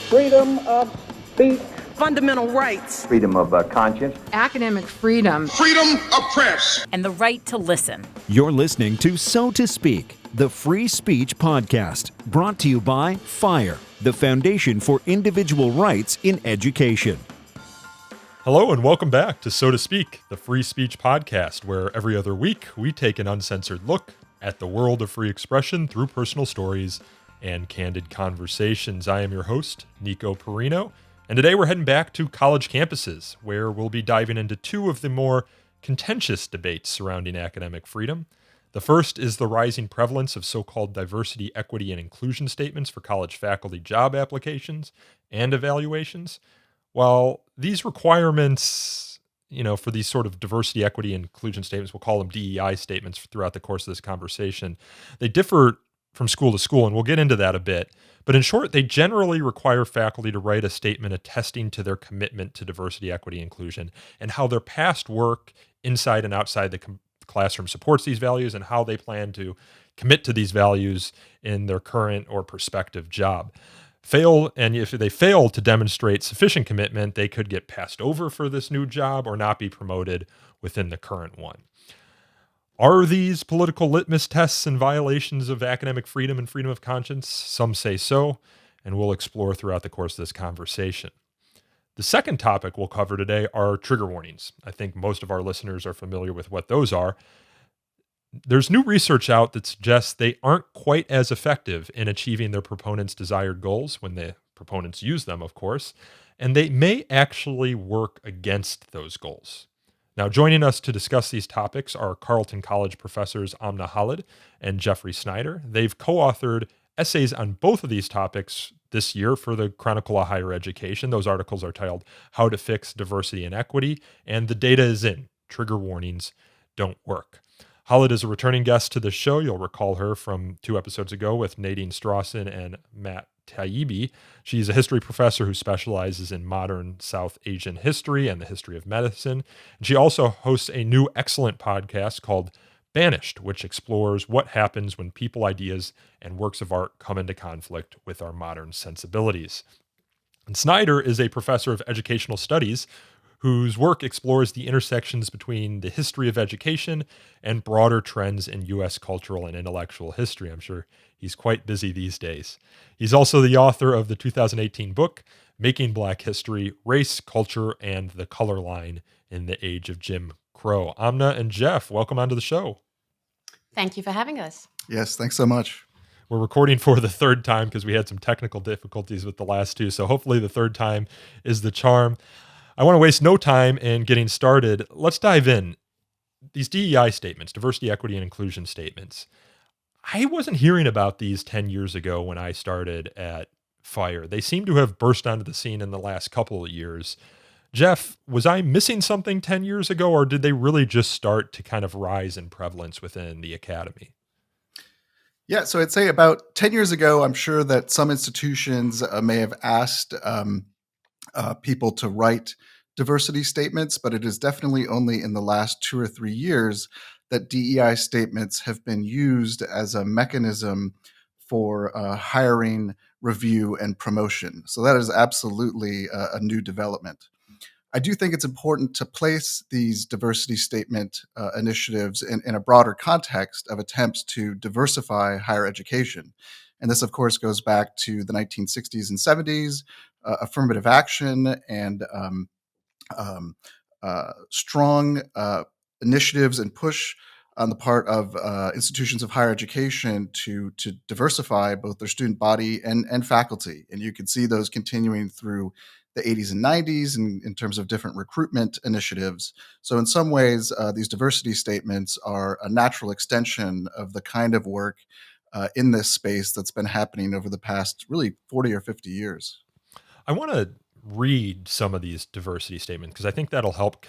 freedom of speech, fundamental rights, freedom of conscience, academic freedom, freedom of press, and the right to listen. You're listening to So to Speak, the free speech podcast, brought to you by FIRE, the Foundation for Individual Rights in Education. Hello and welcome back to So to Speak, the free speech podcast, where every other week we take an uncensored look at the world of free expression through personal stories and candid conversations. I am your host, Nico Perino, and today we're heading back to college campuses, where we'll be diving into two of the more contentious debates surrounding academic freedom. The first is the rising prevalence of so-called diversity, equity, and inclusion statements for college faculty job applications and evaluations. While these requirements, for these sort of diversity, equity, and inclusion statements, we'll call them DEI statements throughout the course of this conversation, they differ from school to school, and we'll get into that a bit. But in short, they generally require faculty to write a statement attesting to their commitment to diversity, equity, and inclusion, and how their past work inside and outside the classroom supports these values, and how they plan to commit to these values in their current or prospective job. If they fail to demonstrate sufficient commitment, they could get passed over for this new job or not be promoted within the current one. Are these political litmus tests and violations of academic freedom and freedom of conscience? Some say so, and we'll explore throughout the course of this conversation. The second topic we'll cover today are trigger warnings. I think most of our listeners are familiar with what those are. There's new research out that suggests they aren't quite as effective in achieving their proponents' desired goals when the proponents use them, of course, and they may actually work against those goals. Now, joining us to discuss these topics are Carleton College professors Amna, Khalid, and Jeffrey Snyder. They've co-authored essays on both of these topics this year for the Chronicle of Higher Education. Those articles are titled How to Fix Diversity and Equity, and the data is in. Trigger warnings don't work. Khalid is a returning guest to the show. You'll recall her from 2 episodes ago with Nadine Strawson and Matt Taibbi. She's a history professor who specializes in modern South Asian history and the history of medicine. And she also hosts a new excellent podcast called Banished, which explores what happens when people, ideas, and works of art come into conflict with our modern sensibilities. And Snyder is a professor of educational studies whose work explores the intersections between the history of education and broader trends in U.S. cultural and intellectual history. I'm sure he's quite busy these days. He's also the author of the 2018 book, Making Black History, Race, Culture, and the Color Line in the Age of Jim Crow. Amna and Jeff, welcome onto the show. Thank you for having us. Yes, thanks so much. We're recording for the third time because we had some technical difficulties with the last two, so hopefully the third time is the charm. I want to waste no time in getting started. Let's dive in. These DEI statements, diversity, equity, and inclusion statements. I wasn't hearing about these 10 years ago when I started at FIRE. They seem to have burst onto the scene in the last couple of years. Jeff, was I missing something 10 years ago, or did they really just start to kind of rise in prevalence within the academy? Yeah, so I'd say about 10 years ago, I'm sure that some institutions may have asked people to write diversity statements, but it is definitely only in the last 2 or 3 years that DEI statements have been used as a mechanism for hiring, review, and promotion. So that is absolutely a new development. I do think it's important to place these diversity statement initiatives in a broader context of attempts to diversify higher education. And this, of course, goes back to the 1960s and 70s, affirmative action, and strong initiatives and push on the part of institutions of higher education to diversify both their student body and faculty. And you can see those continuing through the 80s and 90s in terms of different recruitment initiatives. So in some ways, these diversity statements are a natural extension of the kind of work in this space that's been happening over the past really 40 or 50 years. I want to read some of these diversity statements because I think that'll help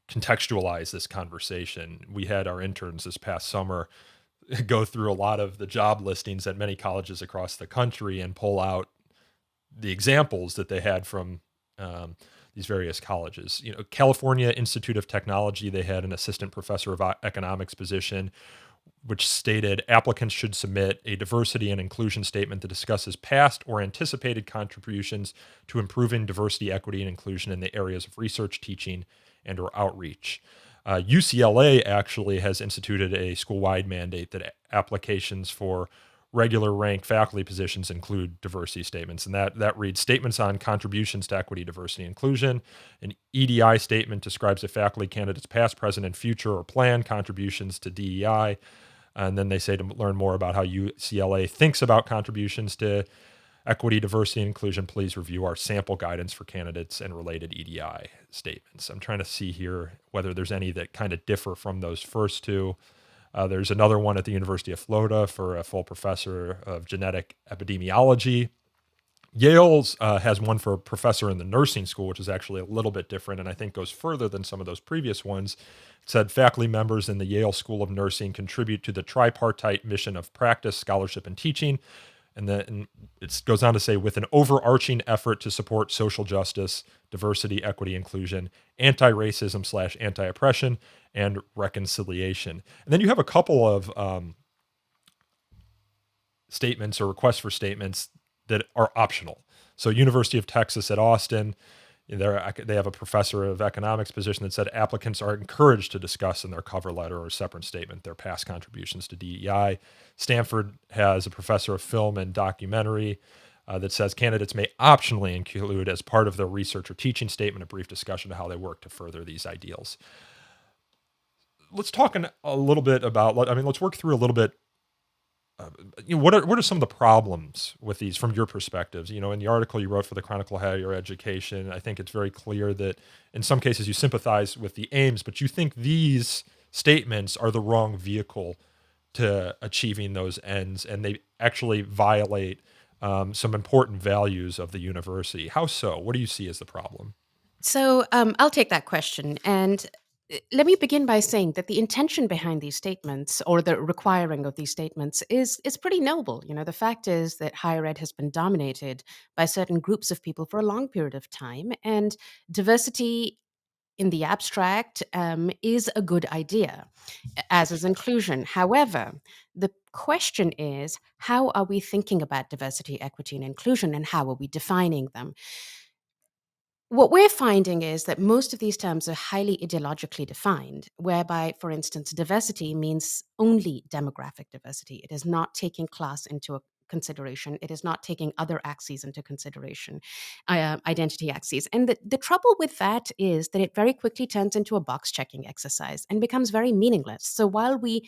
contextualize this conversation. We had our interns this past summer go through a lot of the job listings at many colleges across the country and pull out the examples that they had from these various colleges. California Institute of Technology, they had an assistant professor of economics position. which stated applicants should submit a diversity and inclusion statement that discusses past or anticipated contributions to improving diversity, equity, and inclusion in the areas of research, teaching, and or outreach. UCLA actually has instituted a school-wide mandate that applications for regular rank faculty positions include diversity statements. And that reads statements on contributions to equity, diversity, and inclusion. An EDI statement describes a faculty candidate's past, present, and future or planned contributions to DEI. And then they say to learn more about how UCLA thinks about contributions to equity, diversity, and inclusion, please review our sample guidance for candidates and related EDI statements. I'm trying to see here whether there's any that kind of differ from those first two. There's another one at the University of Florida for a full professor of genetic epidemiology. Yale's has one for a professor in the nursing school, which is actually a little bit different and I think goes further than some of those previous ones. It said faculty members in the Yale School of Nursing contribute to the tripartite mission of practice, scholarship, and teaching. And then it goes on to say, with an overarching effort to support social justice, diversity, equity, inclusion, anti-racism / anti-oppression, and reconciliation. And then you have a couple of statements or requests for statements that are optional. So University of Texas at Austin, they have a professor of economics position that said applicants are encouraged to discuss in their cover letter or separate statement their past contributions to DEI. Stanford has a professor of film and documentary that says candidates may optionally include as part of their research or teaching statement a brief discussion of how they work to further these ideals. Let's talk a little bit about, let's work through a little bit. What are some of the problems with these from your perspectives? In the article you wrote for the Chronicle of Higher Education, I think it's very clear that in some cases you sympathize with the aims, but you think these statements are the wrong vehicle to achieving those ends, and they actually violate some important values of the university. How so? What do you see as the problem? So I'll take that question. And let me begin by saying that the intention behind these statements or the requiring of these statements is pretty noble. The fact is that higher ed has been dominated by certain groups of people for a long period of time, and diversity in the abstract is a good idea, as is inclusion. However, the question is, how are we thinking about diversity, equity, and inclusion, and how are we defining them? What we're finding is that most of these terms are highly ideologically defined, whereby, for instance, diversity means only demographic diversity. It is not taking class into consideration. It is not taking other axes into consideration, identity axes. And the trouble with that is that it very quickly turns into a box checking exercise and becomes very meaningless. So while we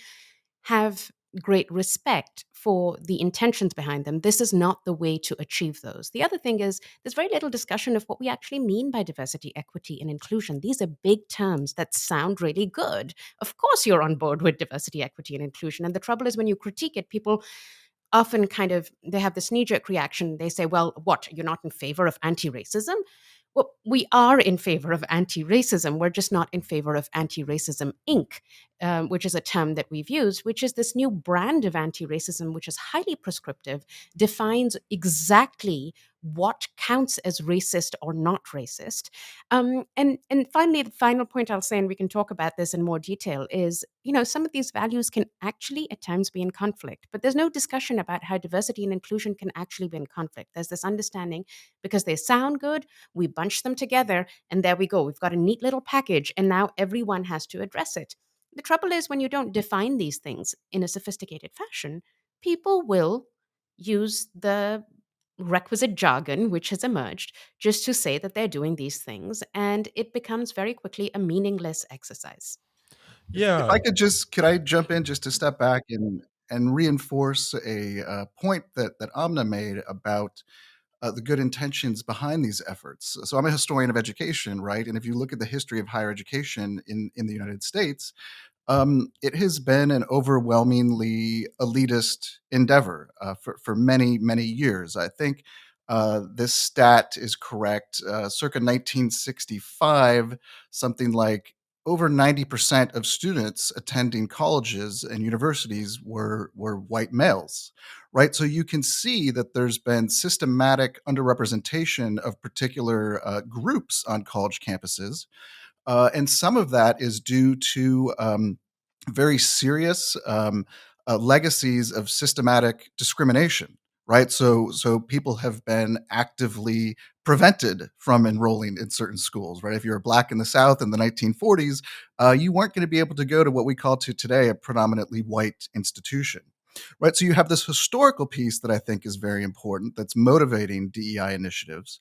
have great respect for the intentions behind them, this is not the way to achieve those. The other thing is there's very little discussion of what we actually mean by diversity, equity, and inclusion. These are big terms that sound really good. Of course, you're on board with diversity, equity, and inclusion. And the trouble is when you critique it, people often they have this knee-jerk reaction. They say, well, what, you're not in favor of anti-racism? Well, we are in favor of anti-racism. We're just not in favor of Anti-Racism Inc., which is a term that we've used, which is this new brand of anti-racism, which is highly prescriptive, defines exactly what counts as racist or not racist. And finally, the final point I'll say, and we can talk about this in more detail, is, some of these values can actually at times be in conflict, but there's no discussion about how diversity and inclusion can actually be in conflict. There's this understanding because they sound good, we bunch them together, and there we go. We've got a neat little package, and now everyone has to address it. The trouble is when you don't define these things in a sophisticated fashion, people will use the requisite jargon which has emerged just to say that they're doing these things, and it becomes very quickly a meaningless exercise. If Yeah. I could I jump in just to step back and reinforce a point that Amna made about the good intentions behind these efforts. So I'm a historian of education, right? And if you look at the history of higher education in the United States, it has been an overwhelmingly elitist endeavor for many, many years. I think this stat is correct. Circa 1965, something like over 90% of students attending colleges and universities were white males, right? So you can see that there's been systematic underrepresentation of particular groups on college campuses. And some of that is due to very serious legacies of systematic discrimination, right? So people have been actively prevented from enrolling in certain schools, right? If you're Black in the South in the 1940s, you weren't going to be able to go to what we call to today a predominantly white institution, right? So you have this historical piece that I think is very important that's motivating DEI initiatives.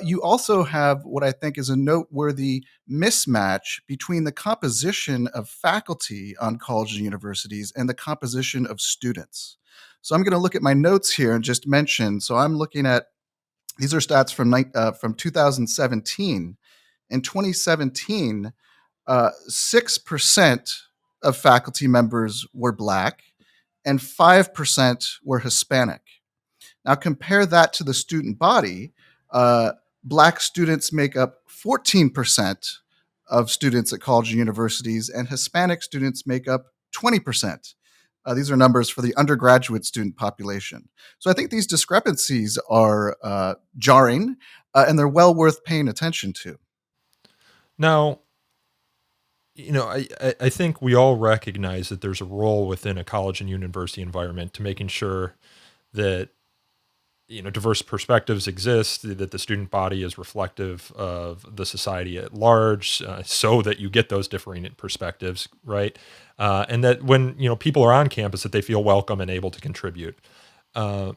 You also have what I think is a noteworthy mismatch between the composition of faculty on colleges and universities and the composition of students. So I'm going to look at my notes here and just mention. So I'm looking at these are stats from 2017. In 2017, 6% of faculty members were Black and 5% were Hispanic. Now compare that to the student body. Black students make up 14% of students at college and universities, and Hispanic students make up 20%. These are numbers for the undergraduate student population. So I think these discrepancies are jarring, and they're well worth paying attention to. Now, I think we all recognize that there's a role within a college and university environment to making sure that diverse perspectives exist, that the student body is reflective of the society at large, so that you get those differing perspectives, right? And that when people are on campus, that they feel welcome and able to contribute. But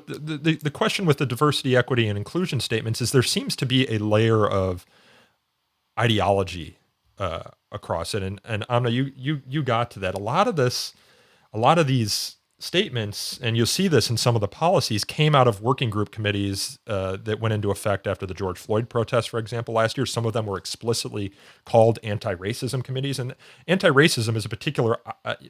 the question with the diversity, equity, and inclusion statements is there seems to be a layer of ideology across it. And Amna, you got to that. A lot of these statements, and you'll see this in some of the policies, came out of working group committees that went into effect after the George Floyd protests, for example, last year. Some of them were explicitly called anti-racism committees, and anti-racism is a particular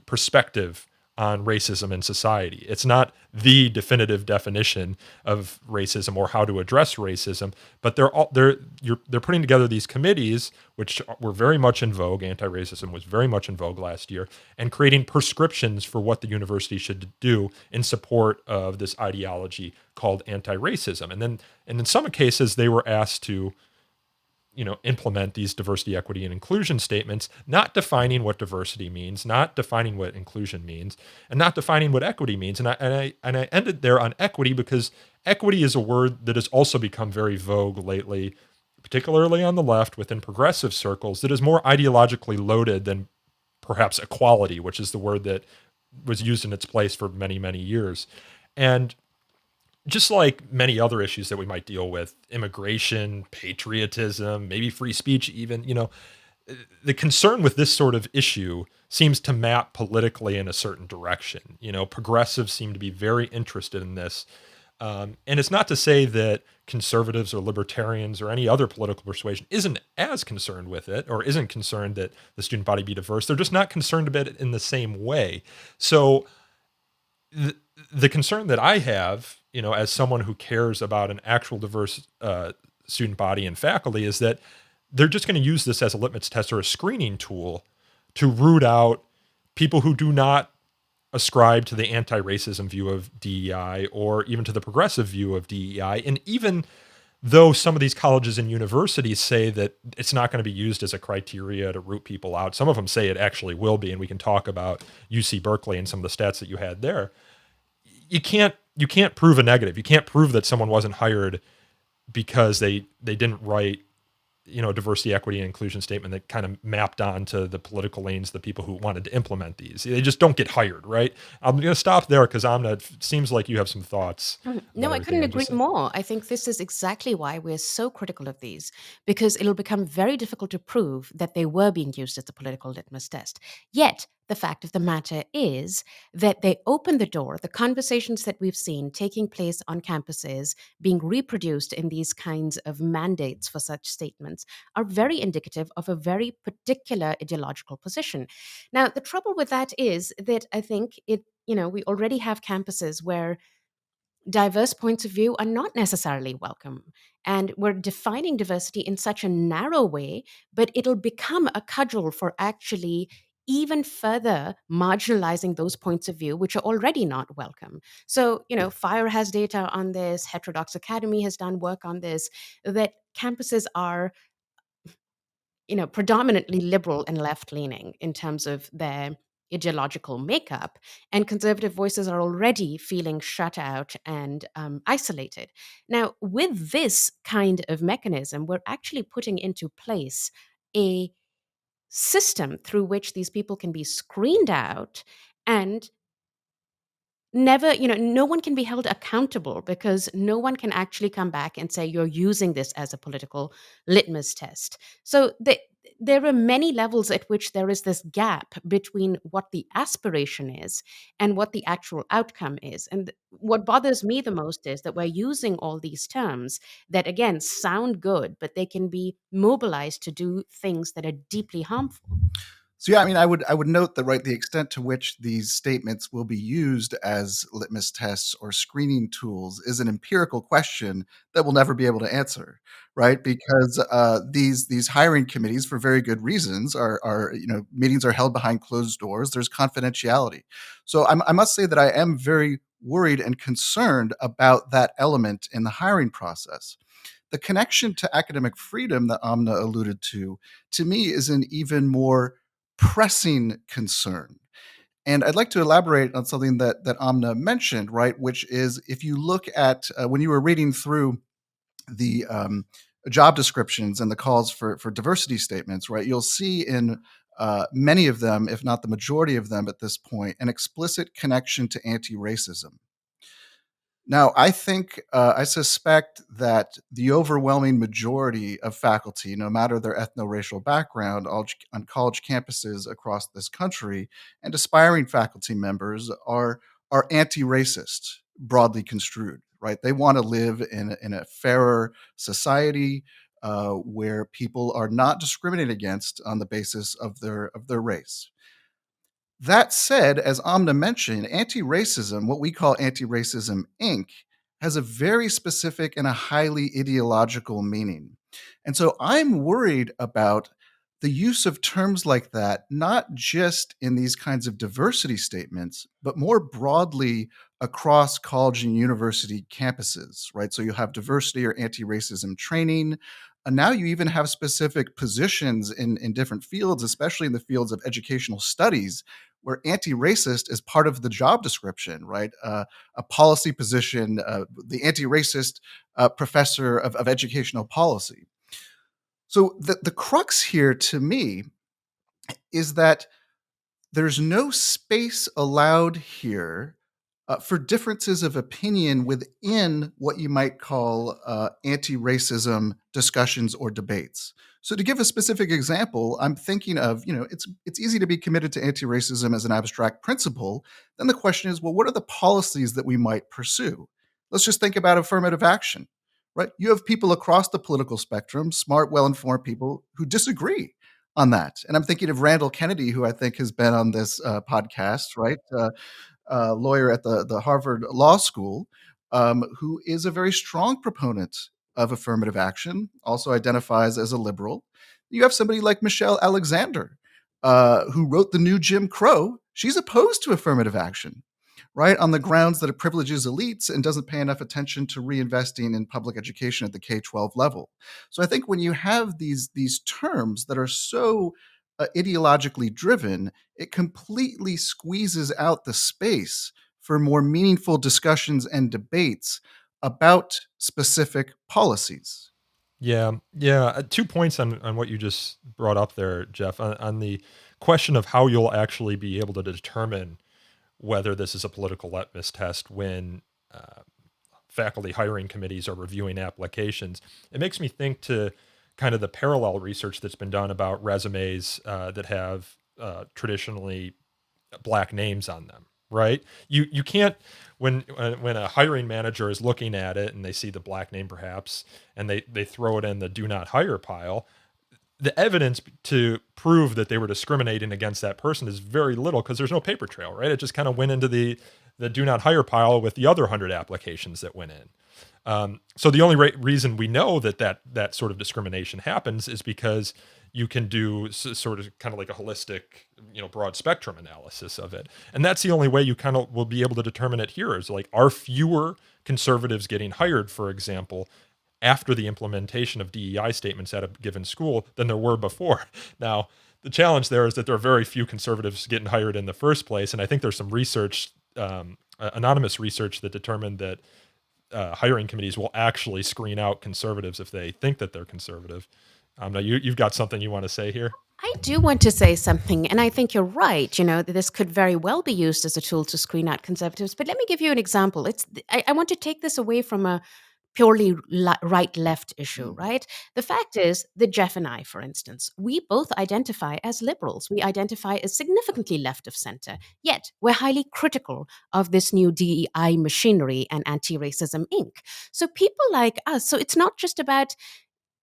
perspective on racism in society. It's not the definitive definition of racism or how to address racism, but they're putting together these committees, which were very much in vogue. Anti-racism was very much in vogue last year, and creating prescriptions for what the university should do in support of this ideology called anti-racism. And in some cases, they were asked to implement these diversity, equity, and inclusion statements, not defining what diversity means, not defining what inclusion means, and not defining what equity means. And I ended there on equity because equity is a word that has also become very vogue lately, particularly on the left within progressive circles, that is more ideologically loaded than perhaps equality, which is the word that was used in its place for many, many years. And just like many other issues that we might deal with, immigration, patriotism, maybe free speech, even, the concern with this sort of issue seems to map politically in a certain direction. Progressives seem to be very interested in this. And it's not to say that conservatives or libertarians or any other political persuasion isn't as concerned with it or isn't concerned that the student body be diverse. They're just not concerned about it in the same way. So the concern that I have, as someone who cares about an actual diverse student body and faculty, is that they're just going to use this as a litmus test or a screening tool to root out people who do not ascribe to the anti-racism view of DEI or even to the progressive view of DEI. And even though some of these colleges and universities say that it's not going to be used as a criteria to root people out, some of them say it actually will be, and we can talk about UC Berkeley and some of the stats that you had there. You can't prove a negative. You can't prove that someone wasn't hired because they didn't write diversity, equity, and inclusion statement that kind of mapped onto the political lanes, the people who wanted to implement these. They just don't get hired, right? I'm going to stop there because Amna, it seems like you have some thoughts. No, I couldn't agree more. I think this is exactly why we're so critical of these, because it'll become very difficult to prove that they were being used as a political litmus test. Yet, the fact of the matter is that they open the door. The conversations that we've seen taking place on campuses, being reproduced in these kinds of mandates for such statements, are very indicative of a very particular ideological position. Now, the trouble with that is that I think we already have campuses where diverse points of view are not necessarily welcome. And we're defining diversity in such a narrow way, but it'll become a cudgel for actually even further marginalizing those points of view, which are already not welcome. So, FIRE has data on this, Heterodox Academy has done work on this, that campuses are predominantly liberal and left-leaning in terms of their ideological makeup, and conservative voices are already feeling shut out and isolated. Now, with this kind of mechanism, we're actually putting into place a system through which these people can be screened out and never, no one can be held accountable because no one can actually come back and say you're using this as a political litmus test. So there are many levels at which there is this gap between what the aspiration is and what the actual outcome is. And what bothers me the most is that we're using all these terms that, again, sound good, but they can be mobilized to do things that are deeply harmful. So yeah, I mean, I would note that, right, the extent to which these statements will be used as litmus tests or screening tools is an empirical question that we'll never be able to answer, right? Because these hiring committees, for very good reasons, are meetings are held behind closed doors. There's confidentiality. So I must say that I am very worried and concerned about that element in the hiring process. The connection to academic freedom that Amna alluded to me, is an even more pressing concern. And I'd like to elaborate on something that Amna mentioned, right? Which is, if you look at when you were reading through the job descriptions and the calls for diversity statements, right? You'll see in many of them, if not the majority of them at this point, an explicit connection to anti-racism. Now, I suspect that the overwhelming majority of faculty, no matter their ethno-racial background, on college campuses across this country, and aspiring faculty members are anti-racist, broadly construed, right? They want to live in a fairer society where people are not discriminated against on the basis of their race. That said, as Amna mentioned, anti-racism, what we call Anti-Racism Inc., has a very specific and a highly ideological meaning. And so I'm worried about the use of terms like that, not just in these kinds of diversity statements, but more broadly across college and university campuses, right? So you'll have diversity or anti-racism training. And now you even have specific positions in different fields, especially in the fields of educational studies, where anti-racist is part of the job description, right? A policy position, the anti-racist professor of educational policy. So the crux here to me is that there's no space allowed here for differences of opinion within what you might call anti-racism discussions or debates. So, to give a specific example, I'm thinking of, it's easy to be committed to anti-racism as an abstract principle. Then the question is, well, what are the policies that we might pursue? Let's just think about affirmative action, right? You have people across the political spectrum, smart, well-informed people, who disagree on that. And I'm thinking of Randall Kennedy, who I think has been on this podcast, right? Lawyer at the Harvard Law School, who is a very strong proponent of affirmative action, also identifies as a liberal. You have somebody like Michelle Alexander, who wrote The New Jim Crow. She's opposed to affirmative action, right, on the grounds that it privileges elites and doesn't pay enough attention to reinvesting in public education at the K-12 level. So I think when you have these terms that are so ideologically driven, it completely squeezes out the space for more meaningful discussions and debates about specific policies. Yeah, yeah. 2 points on what you just brought up there, Jeff, on the question of how you'll actually be able to determine whether this is a political litmus test when faculty hiring committees are reviewing applications. It makes me think to kind of the parallel research that's been done about resumes that have traditionally black names on them, right? You can't, when a hiring manager is looking at it and they see the black name perhaps, and they throw it in the do not hire pile, the evidence to prove that they were discriminating against that person is very little because there's no paper trail, right? It just kind of went into the do not hire pile with the other 100 applications that went in. So the only reason we know that sort of discrimination happens is because you can do sort of kind of like a holistic, broad spectrum analysis of it. And that's the only way you kind of will be able to determine it here is like, are fewer conservatives getting hired, for example, after the implementation of DEI statements at a given school than there were before. Now, the challenge there is that there are very few conservatives getting hired in the first place, and I think there's some research, anonymous research, that determined that hiring committees will actually screen out conservatives if they think that they're conservative. Now, you've got something you want to say here? I do want to say something, and I think you're right. This could very well be used as a tool to screen out conservatives. But let me give you an example. I want to take this away from a purely right-left issue, right? The fact is that Jeff and I, for instance, we both identify as liberals. We identify as significantly left of center. Yet we're highly critical of this new DEI machinery and Anti-Racism Inc. So people like us. So it's not just about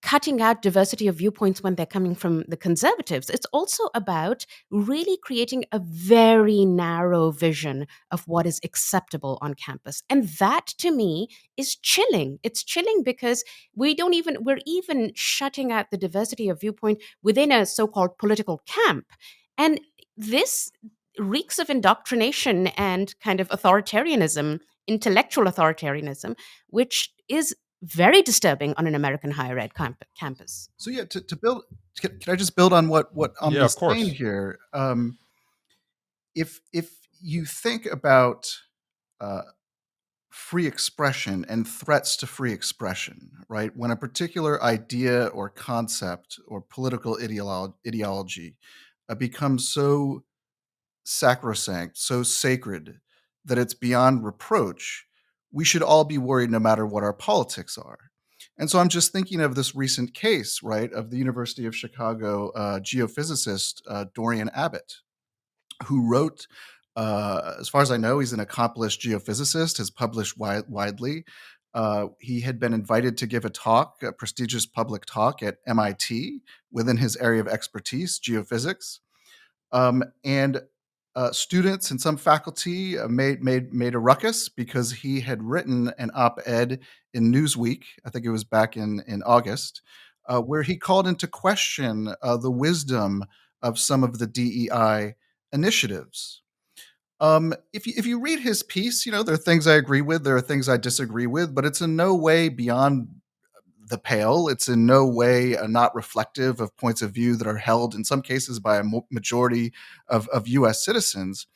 cutting out diversity of viewpoints when they're coming from the conservatives. It's also about really creating a very narrow vision of what is acceptable on campus. And that to me is chilling. It's chilling because we're even shutting out the diversity of viewpoint within a so-called political camp. And this reeks of indoctrination and kind of authoritarianism, intellectual authoritarianism, which is very disturbing on an American higher ed campus. So yeah, to build, can I just build on what Yeah, Amna's of course. saying here? If you think about free expression and threats to free expression, right? When a particular idea or concept or political ideology becomes so sacrosanct, so sacred that it's beyond reproach, we should all be worried no matter what our politics are. And so I'm just thinking of this recent case, right, of the University of Chicago geophysicist Dorian Abbott, who wrote, as far as I know, he's an accomplished geophysicist, has published widely. He had been invited to give a talk, a prestigious public talk at MIT within his area of expertise, geophysics. And students and some faculty made a ruckus because he had written an op-ed in Newsweek, I think it was back in August, where he called into question the wisdom of some of the DEI initiatives. If you read his piece, there are things I agree with, there are things I disagree with, but it's in no way beyond the pale. It's in no way not reflective of points of view that are held in some cases by a majority of U.S. citizens.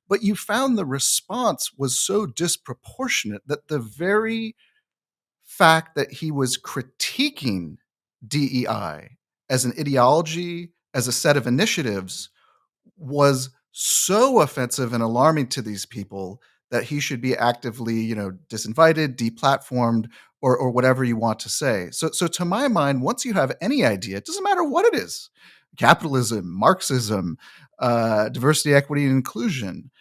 But you found the response was so disproportionate that the very fact that he was critiquing DEI as an ideology, as a set of initiatives, was so offensive and alarming to these people that he should be actively, disinvited, deplatformed, or whatever you want to say. So to my mind, once you have any idea, it doesn't matter what it is, capitalism, Marxism, diversity, equity, and inclusion,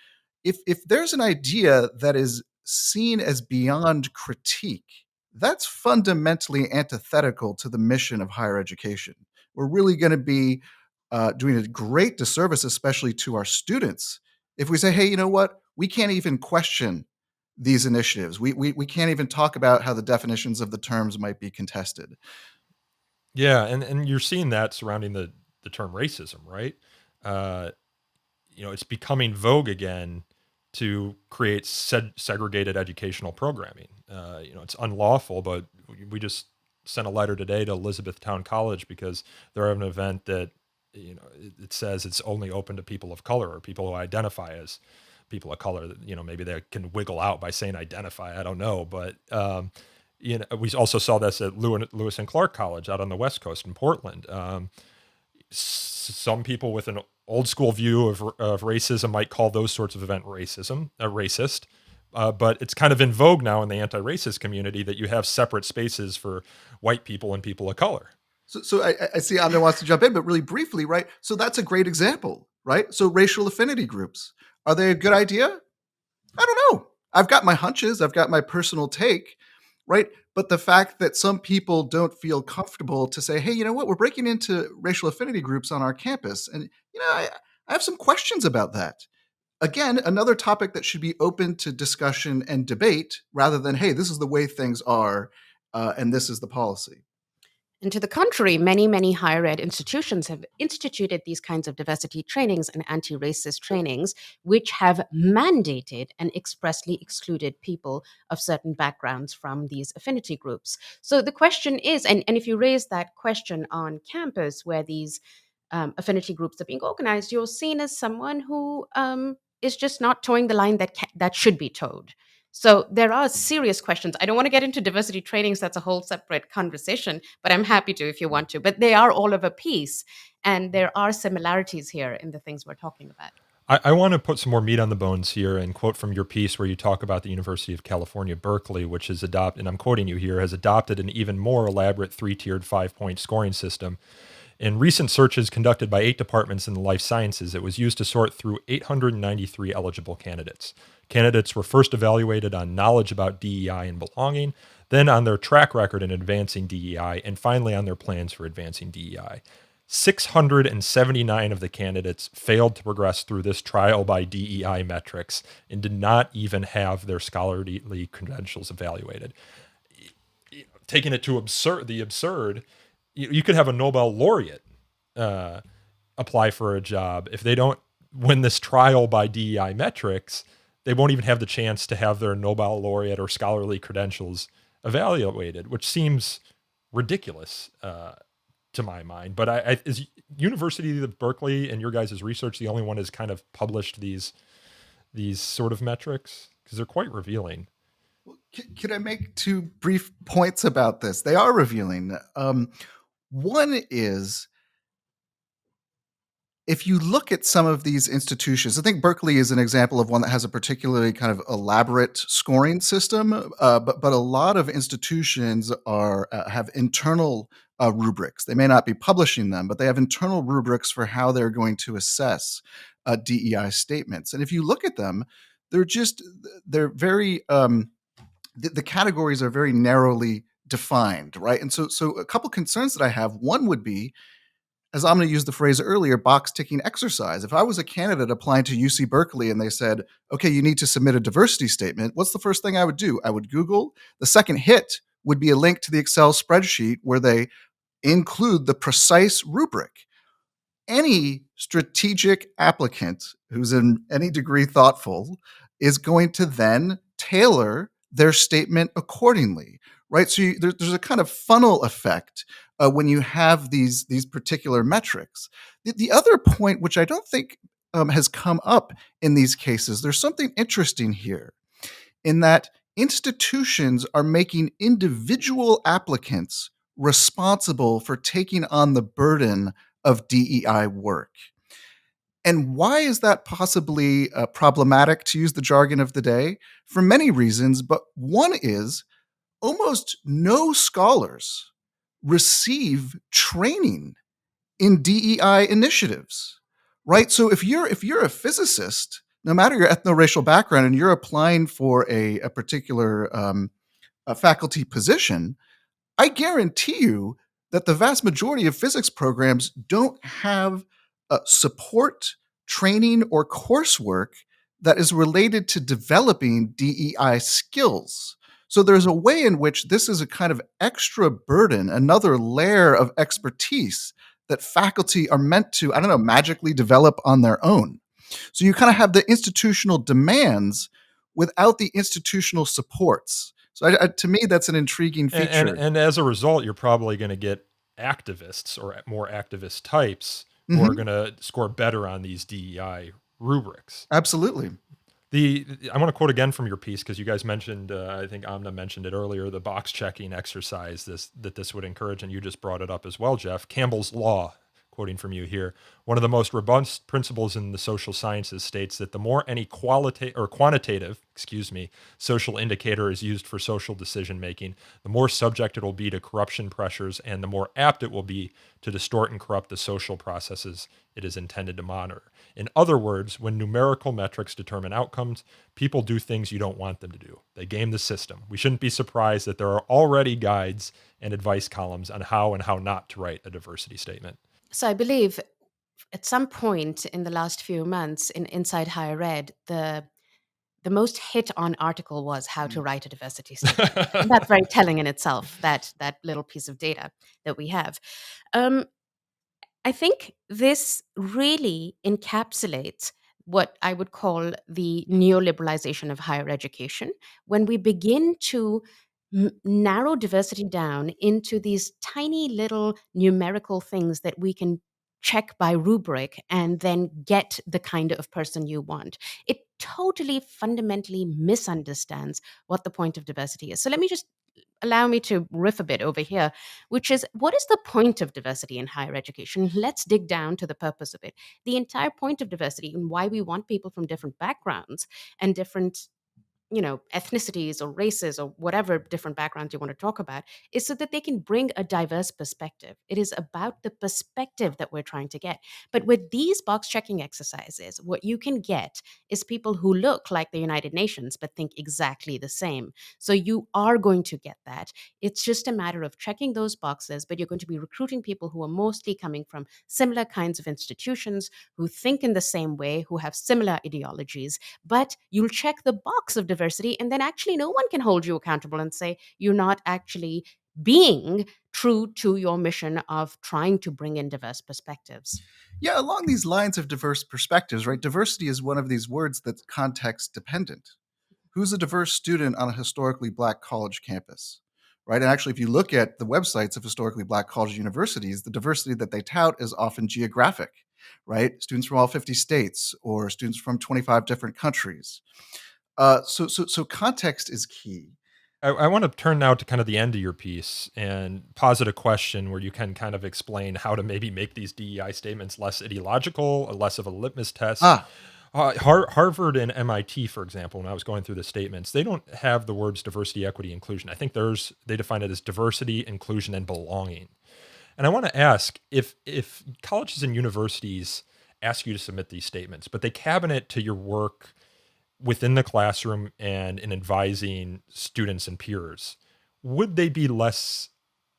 if there's an idea that is seen as beyond critique, that's fundamentally antithetical to the mission of higher education. We're really going to be doing a great disservice, especially to our students, if we say, hey, you know what? We can't even question these initiatives. We can't even talk about how the definitions of the terms might be contested. Yeah, and you're seeing that surrounding the term racism, right? It's becoming vogue again to create segregated educational programming. It's unlawful, but we just sent a letter today to Elizabethtown College because they're having an event that it says it's only open to people of color or people who identify as people of color. Maybe they can wiggle out by saying identify. I don't know, but we also saw this at Lewis and Clark College out on the West Coast in Portland. Some people with an old school view of racism might call those sorts of event racist. But it's kind of in vogue now in the anti-racist community that you have separate spaces for white people and people of color. So I see Amna wants to jump in, but really briefly, right? So that's a great example, right? So racial affinity groups, are they a good idea? I don't know. I've got my hunches. I've got my personal take, right? But the fact that some people don't feel comfortable to say, hey, you know what? We're breaking into racial affinity groups on our campus. And, I have some questions about that. Again, another topic that should be open to discussion and debate rather than, hey, this is the way things are and this is the policy. And to the contrary, many higher ed institutions have instituted these kinds of diversity trainings and anti racist trainings, which have mandated and expressly excluded people of certain backgrounds from these affinity groups. So the question is, and if you raise that question on campus where these affinity groups are being organized, you're seen as someone who is just not towing the line that should be towed. So there are serious questions. I don't want to get into diversity trainings. That's a whole separate conversation, but I'm happy to if you want to. But they are all of a piece, and there are similarities here in the things we're talking about. I want to put some more meat on the bones here and quote from your piece where you talk about the University of California, Berkeley, which has adopted, and I'm quoting you here, has adopted an even more elaborate 3-tiered 5-point scoring system. In recent searches conducted by 8 departments in the life sciences, it was used to sort through 893 eligible candidates. Candidates were first evaluated on knowledge about DEI and belonging, then on their track record in advancing DEI, and finally on their plans for advancing DEI. 679 of the candidates failed to progress through this trial by DEI metrics and did not even have their scholarly credentials evaluated. Taking it to the absurd, you could have a Nobel laureate apply for a job. If they don't win this trial by DEI metrics, they won't even have the chance to have their Nobel laureate or scholarly credentials evaluated, which seems ridiculous to my mind. But is University of Berkeley and your guys' research the only one has kind of published these sort of metrics? Because they're quite revealing. Could I make 2 brief points about this? They are revealing. One is, if you look at some of these institutions, I think Berkeley is an example of one that has a particularly kind of elaborate scoring system, but a lot of institutions have internal rubrics. They may not be publishing them, but they have internal rubrics for how they're going to assess DEI statements. And if you look at them, they're very the categories are very narrowly defined, right? And so a couple concerns that I have. One would be, as Amna used the phrase earlier, box ticking exercise. If I was a candidate applying to UC Berkeley and they said, okay, you need to submit a diversity statement, what's the first thing I would do? I would Google. The second hit would be a link to the Excel spreadsheet where they include the precise rubric. Any strategic applicant who's in any degree thoughtful is going to then tailor their statement accordingly, right? So there's a kind of funnel effect when you have these particular metrics. The other point, which I don't think has come up in these cases, there's something interesting here in that institutions are making individual applicants responsible for taking on the burden of DEI work. And why is that possibly problematic, to use the jargon of the day? For many reasons, but one is almost no scholars receive training in DEI initiatives, right? So if you're a physicist, no matter your ethno-racial background, and you're applying for a particular a faculty position, I guarantee you that the vast majority of physics programs don't have support, training, or coursework that is related to developing DEI skills. So there's a way in which this is a kind of extra burden, another layer of expertise that faculty are meant to, I don't know, magically develop on their own. So you kind of have the institutional demands without the institutional supports. So to me, that's an intriguing feature. And as a result, you're probably going to get activists or more activist types who are going to score better on these DEI rubrics. Absolutely. I want to quote again from your piece because you guys mentioned, I think Amna mentioned it earlier, the box checking exercise that this would encourage, and you just brought it up as well, Jeff. Campbell's Law, quoting from you here, one of the most robust principles in the social sciences states that the more any quantitative, social indicator is used for social decision making, the more subject it will be to corruption pressures and the more apt it will be to distort and corrupt the social processes it is intended to monitor. In other words, when numerical metrics determine outcomes, people do things you don't want them to do. They game the system. We shouldn't be surprised that there are already guides and advice columns on how and how not to write a diversity statement. So I believe at some point in the last few months inside higher ed, the most hit on article was how to write a diversity statement. And that's very telling in itself, that little piece of data that we have. Um, I think this really encapsulates what I would call the neoliberalization of higher education, when we begin to narrow diversity down into these tiny little numerical things that we can check by rubric and then get the kind of person you want. It totally fundamentally misunderstands what the point of diversity is. So let me just allow me to riff a bit over here, which is, what is the point of diversity in higher education? Let's dig down to the purpose of it. The entire point of diversity and why we want people from different backgrounds and different ethnicities or races or whatever different backgrounds you want to talk about, is so that they can bring a diverse perspective. It is about the perspective that we're trying to get. But with these box checking exercises, what you can get is people who look like the United Nations but think exactly the same. So you are going to get that. It's just a matter of checking those boxes, but you're going to be recruiting people who are mostly coming from similar kinds of institutions, who think in the same way, who have similar ideologies, but you'll check the box of diversity, and then actually no one can hold you accountable and say you're not actually being true to your mission of trying to bring in diverse perspectives. Yeah, along these lines of diverse perspectives, right? Diversity is one of these words that's context dependent. Who's a diverse student on a historically Black college campus? Right. And actually, if you look at the websites of historically Black college universities, the diversity that they tout is often geographic, right? Students from all 50 states or students from 25 different countries. So context is key. I want to turn now to kind of the end of your piece and posit a question where you can kind of explain how to maybe make these DEI statements less ideological or less of a litmus test. Ah, Harvard and MIT, for example, when I was going through the statements, they don't have the words diversity, equity, inclusion. I think they define it as diversity, inclusion, and belonging. And I want to ask if colleges and universities ask you to submit these statements, but they cabinet to your work within the classroom and in advising students and peers, would they be less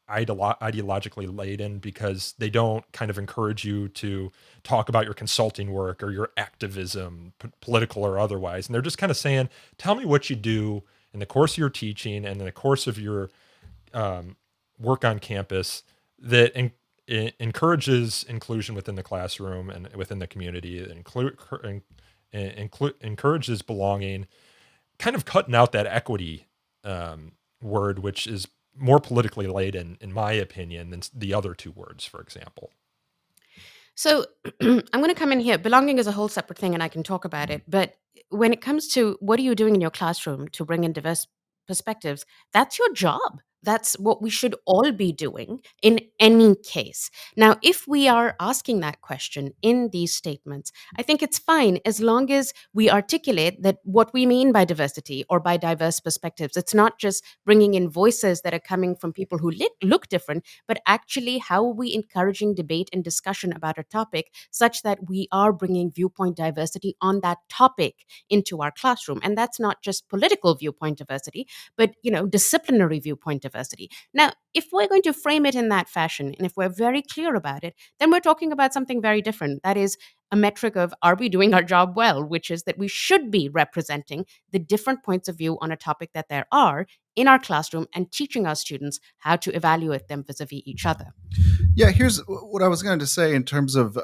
ideologically laden because they don't kind of encourage you to talk about your consulting work or your activism, political or otherwise? And they're just kind of saying, tell me what you do in the course of your teaching and in the course of your work on campus that encourages inclusion within the classroom and within the community, encourages belonging, kind of cutting out that equity word, which is more politically laden, in my opinion, than the other two words, for example. So I'm going to come in here. Belonging is a whole separate thing, and I can talk about it. But when it comes to what are you doing in your classroom to bring in diverse perspectives, that's your job. That's what we should all be doing in any case. Now, if we are asking that question in these statements, I think it's fine as long as we articulate that what we mean by diversity or by diverse perspectives. It's not just bringing in voices that are coming from people who look different, but actually how are we encouraging debate and discussion about a topic such that we are bringing viewpoint diversity on that topic into our classroom. And that's not just political viewpoint diversity, but disciplinary viewpoint diversity. Now, if we're going to frame it in that fashion, and if we're very clear about it, then we're talking about something very different. That is a metric of, are we doing our job well, which is that we should be representing the different points of view on a topic that there are in our classroom and teaching our students how to evaluate them vis-a-vis each other. Yeah, here's what I was going to say in terms of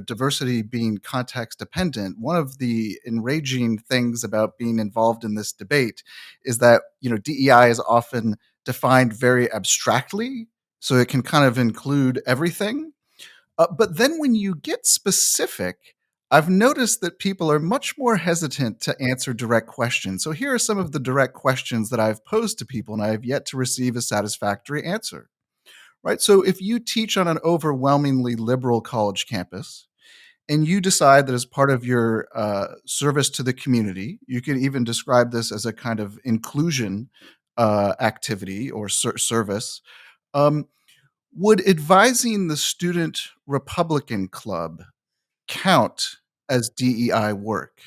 diversity being context dependent. One of the enraging things about being involved in this debate is that DEI is often defined very abstractly, so it can kind of include everything. But then when you get specific, I've noticed that people are much more hesitant to answer direct questions. So here are some of the direct questions that I've posed to people, and I have yet to receive a satisfactory answer. Right. So if you teach on an overwhelmingly liberal college campus and you decide that as part of your service to the community, you can even describe this as a kind of inclusion activity or service, would advising the Student Republican Club count as DEI work?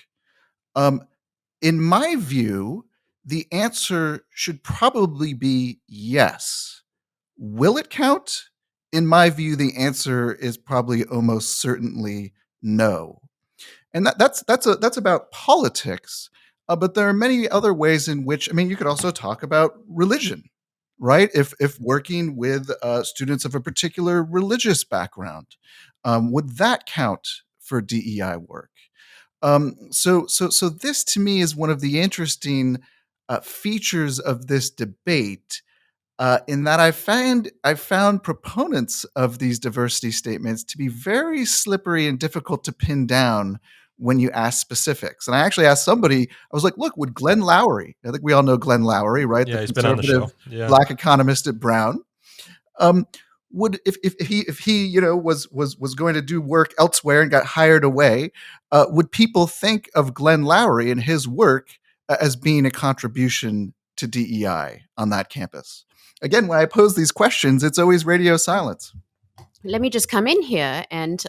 In my view, the answer should probably be yes. Will it count? In my view, the answer is probably almost certainly no. And that's about politics. But there are many other ways in which, I mean, you could also talk about religion, right? If working with students of a particular religious background, would that count for DEI work? So this to me is one of the interesting features of this debate, in that I found proponents of these diversity statements to be very slippery and difficult to pin down when you ask specifics. And I actually asked somebody, I was like, look, would Glenn Lowry, I think we all know Glenn Lowry, right? The Yeah, he's been on the conservative show. Yeah. black economist at Brown. Um, would if he was going to do work elsewhere and got hired away, would people think of Glenn Lowry and his work as being a contribution to DEI on that campus? Again, when I pose these questions, it's always radio silence. Let me just come in here and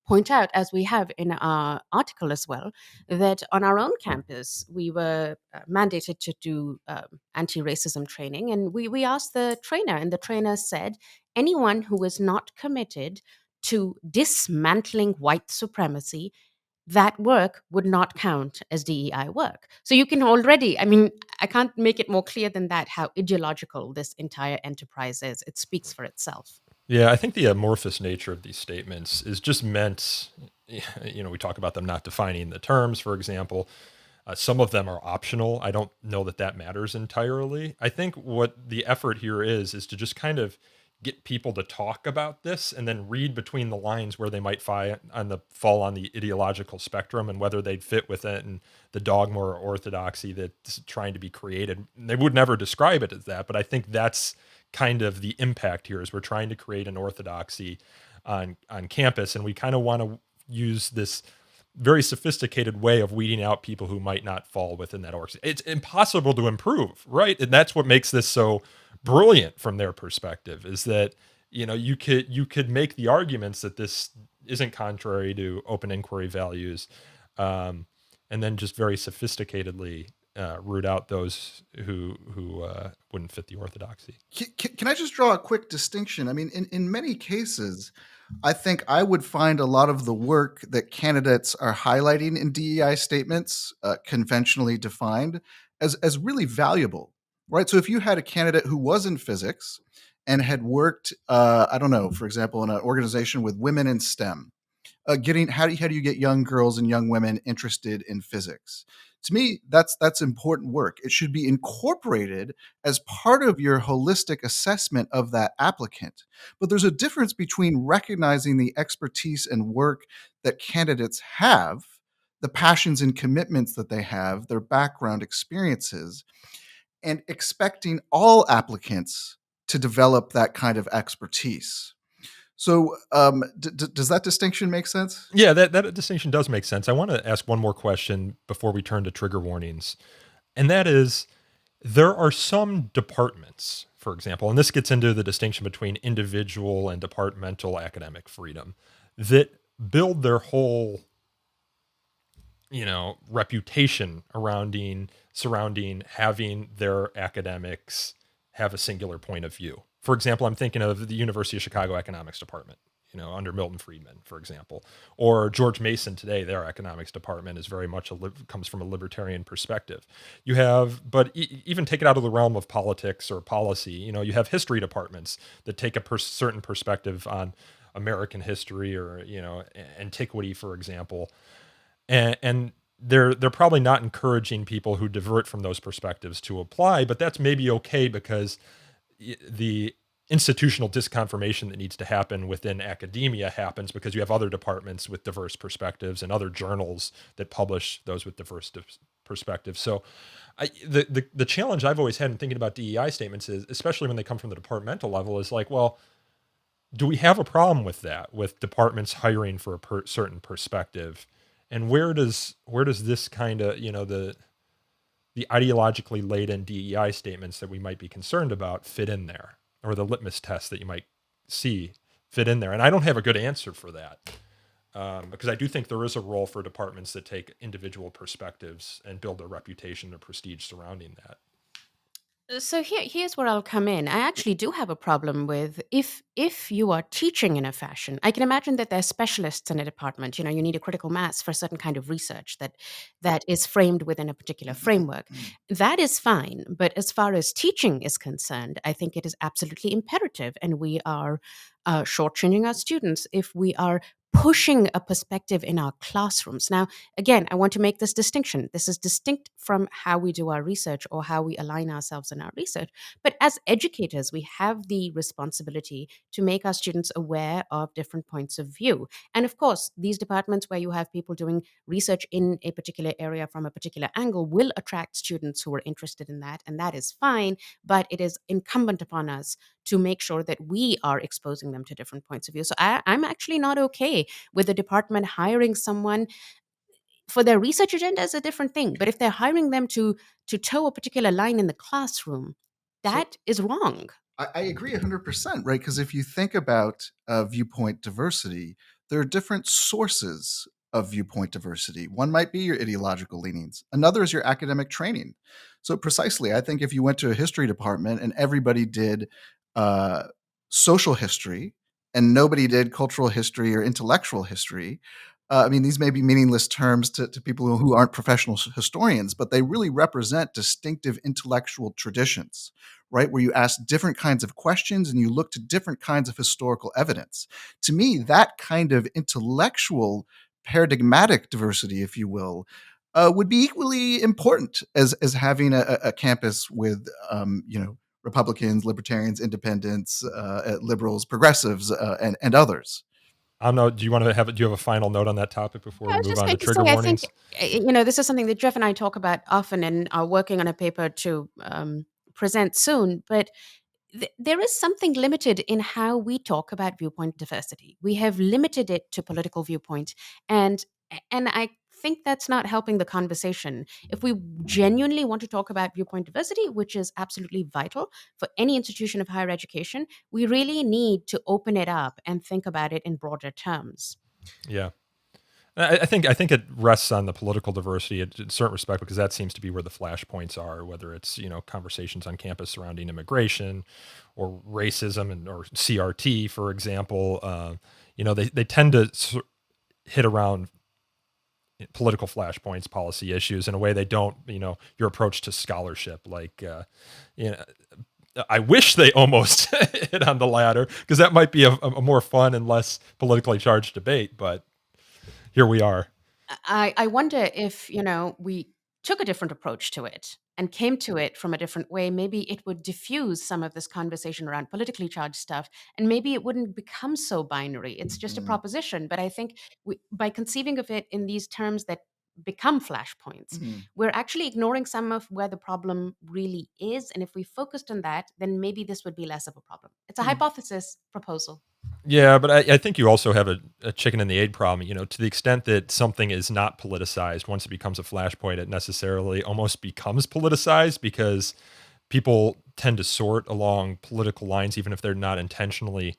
point out, as we have in our article as well, that on our own campus, we were mandated to do anti racism training. And we asked the trainer, and the trainer said anyone who is not committed to dismantling white supremacy, that work would not count as DEI work. So you can already, I mean, I can't make it more clear than that how ideological this entire enterprise is. It speaks for itself. Yeah, I think the amorphous nature of these statements is just meant, we talk about them not defining the terms, for example. Some of them are optional. I don't know that that matters entirely. I think what the effort here is to just kind of get people to talk about this and then read between the lines where they might fall on the ideological spectrum and whether they'd fit within the dogma or orthodoxy that's trying to be created. They would never describe it as that, but I think that's kind of the impact here is we're trying to create an orthodoxy on campus, and we kind of want to use this very sophisticated way of weeding out people who might not fall within that org. It's impossible to improve, right? And that's what makes this so brilliant from their perspective, is that you could make the arguments that this isn't contrary to open inquiry values, and then just very sophisticatedly root out those who wouldn't fit the orthodoxy. Can I just draw a quick distinction? I mean, in many cases, I think I would find a lot of the work that candidates are highlighting in DEI statements, conventionally defined, as really valuable, right? So if you had a candidate who was in physics and had worked, I don't know, for example, in an organization with women in STEM, how do you get young girls and young women interested in physics? To me, that's important work. It should be incorporated as part of your holistic assessment of that applicant. But there's a difference between recognizing the expertise and work that candidates have, the passions and commitments that they have, their background experiences, and expecting all applicants to develop that kind of expertise. So, does that distinction make sense? Yeah, that distinction does make sense. I want to ask one more question before we turn to trigger warnings. And that is, there are some departments, for example, and this gets into the distinction between individual and departmental academic freedom, that build their whole, reputation surrounding having their academics have a singular point of view. For example, I'm thinking of the University of Chicago Economics Department, under Milton Friedman, for example, or George Mason today. Their economics department is very much comes from a libertarian perspective. You have, but even take it out of the realm of politics or policy. You have history departments that take a certain perspective on American history or antiquity, for example, and they're probably not encouraging people who divert from those perspectives to apply, but that's maybe okay because the institutional disconfirmation that needs to happen within academia happens because you have other departments with diverse perspectives and other journals that publish those with diverse perspectives. So the challenge I've always had in thinking about DEI statements is, especially when they come from the departmental level, is like, well, do we have a problem with that, with departments hiring for a certain perspective? And where does this kind of, the ideologically laden DEI statements that we might be concerned about fit in there, or the litmus test that you might see fit in there? And I don't have a good answer for that, because I do think there is a role for departments that take individual perspectives and build a reputation or prestige surrounding that. So here's where I'll come in. I actually do have a problem with if you are teaching in a fashion. I can imagine that there's specialists in a department. You need a critical mass for a certain kind of research that is framed within a particular framework. That is fine. But as far as teaching is concerned, I think it is absolutely imperative, and we are shortchanging our students if we are pushing a perspective in our classrooms. Now, again, I want to make this distinction. This is distinct from how we do our research or how we align ourselves in our research. But as educators, we have the responsibility to make our students aware of different points of view. And of course, these departments where you have people doing research in a particular area from a particular angle will attract students who are interested in that. And that is fine. But it is incumbent upon us to make sure that we are exposing them to different points of view. So I'm actually not okay with the department hiring someone for their research agenda is a different thing. But if they're hiring them to toe a particular line in the classroom, that is wrong. I agree 100%, right? Because if you think about viewpoint diversity, there are different sources of viewpoint diversity. One might be your ideological leanings, another is your academic training. So, precisely, I think if you went to a history department and everybody did uh, social history and nobody did cultural history or intellectual history, I mean, these may be meaningless terms to people who aren't professional historians, but they really represent distinctive intellectual traditions, right? Where you ask different kinds of questions and you look to different kinds of historical evidence. To me, that kind of intellectual paradigmatic diversity, if you will, would be equally important as having a campus with, Republicans, libertarians, independents, liberals, progressives, and others. I don't know. Do you have a final note on that topic before I we was move just on to going to say, trigger I think, warnings? this is something that Jeff and I talk about often and are working on a paper to present soon. But there is something limited in how we talk about viewpoint diversity. We have limited it to political viewpoint, and I think that's not helping the conversation. If we genuinely want to talk about viewpoint diversity, which is absolutely vital for any institution of higher education, we really need to open it up and think about it in broader terms. Yeah. I think it rests on the political diversity in certain respect because that seems to be where the flashpoints are, whether it's conversations on campus surrounding immigration or racism or CRT, for example. They tend to hit around political flashpoints, policy issues in a way they don't. Your approach to scholarship, like I wish they almost hit on the latter because that might be a more fun and less politically charged debate, but here we are. I wonder if, we took a different approach to it and came to it from a different way, maybe it would diffuse some of this conversation around politically charged stuff, and maybe it wouldn't become so binary. It's just a Mm, proposition. But I think by conceiving of it in these terms that become flashpoints, mhm, we're actually ignoring some of where the problem really is. And if we focused on that, then maybe this would be less of a problem. It's a mm. hypothesis proposal. Yeah, but I think you also have a chicken and the egg problem. To the extent that something is not politicized, once it becomes a flashpoint, it necessarily almost becomes politicized because people tend to sort along political lines, even if they're not intentionally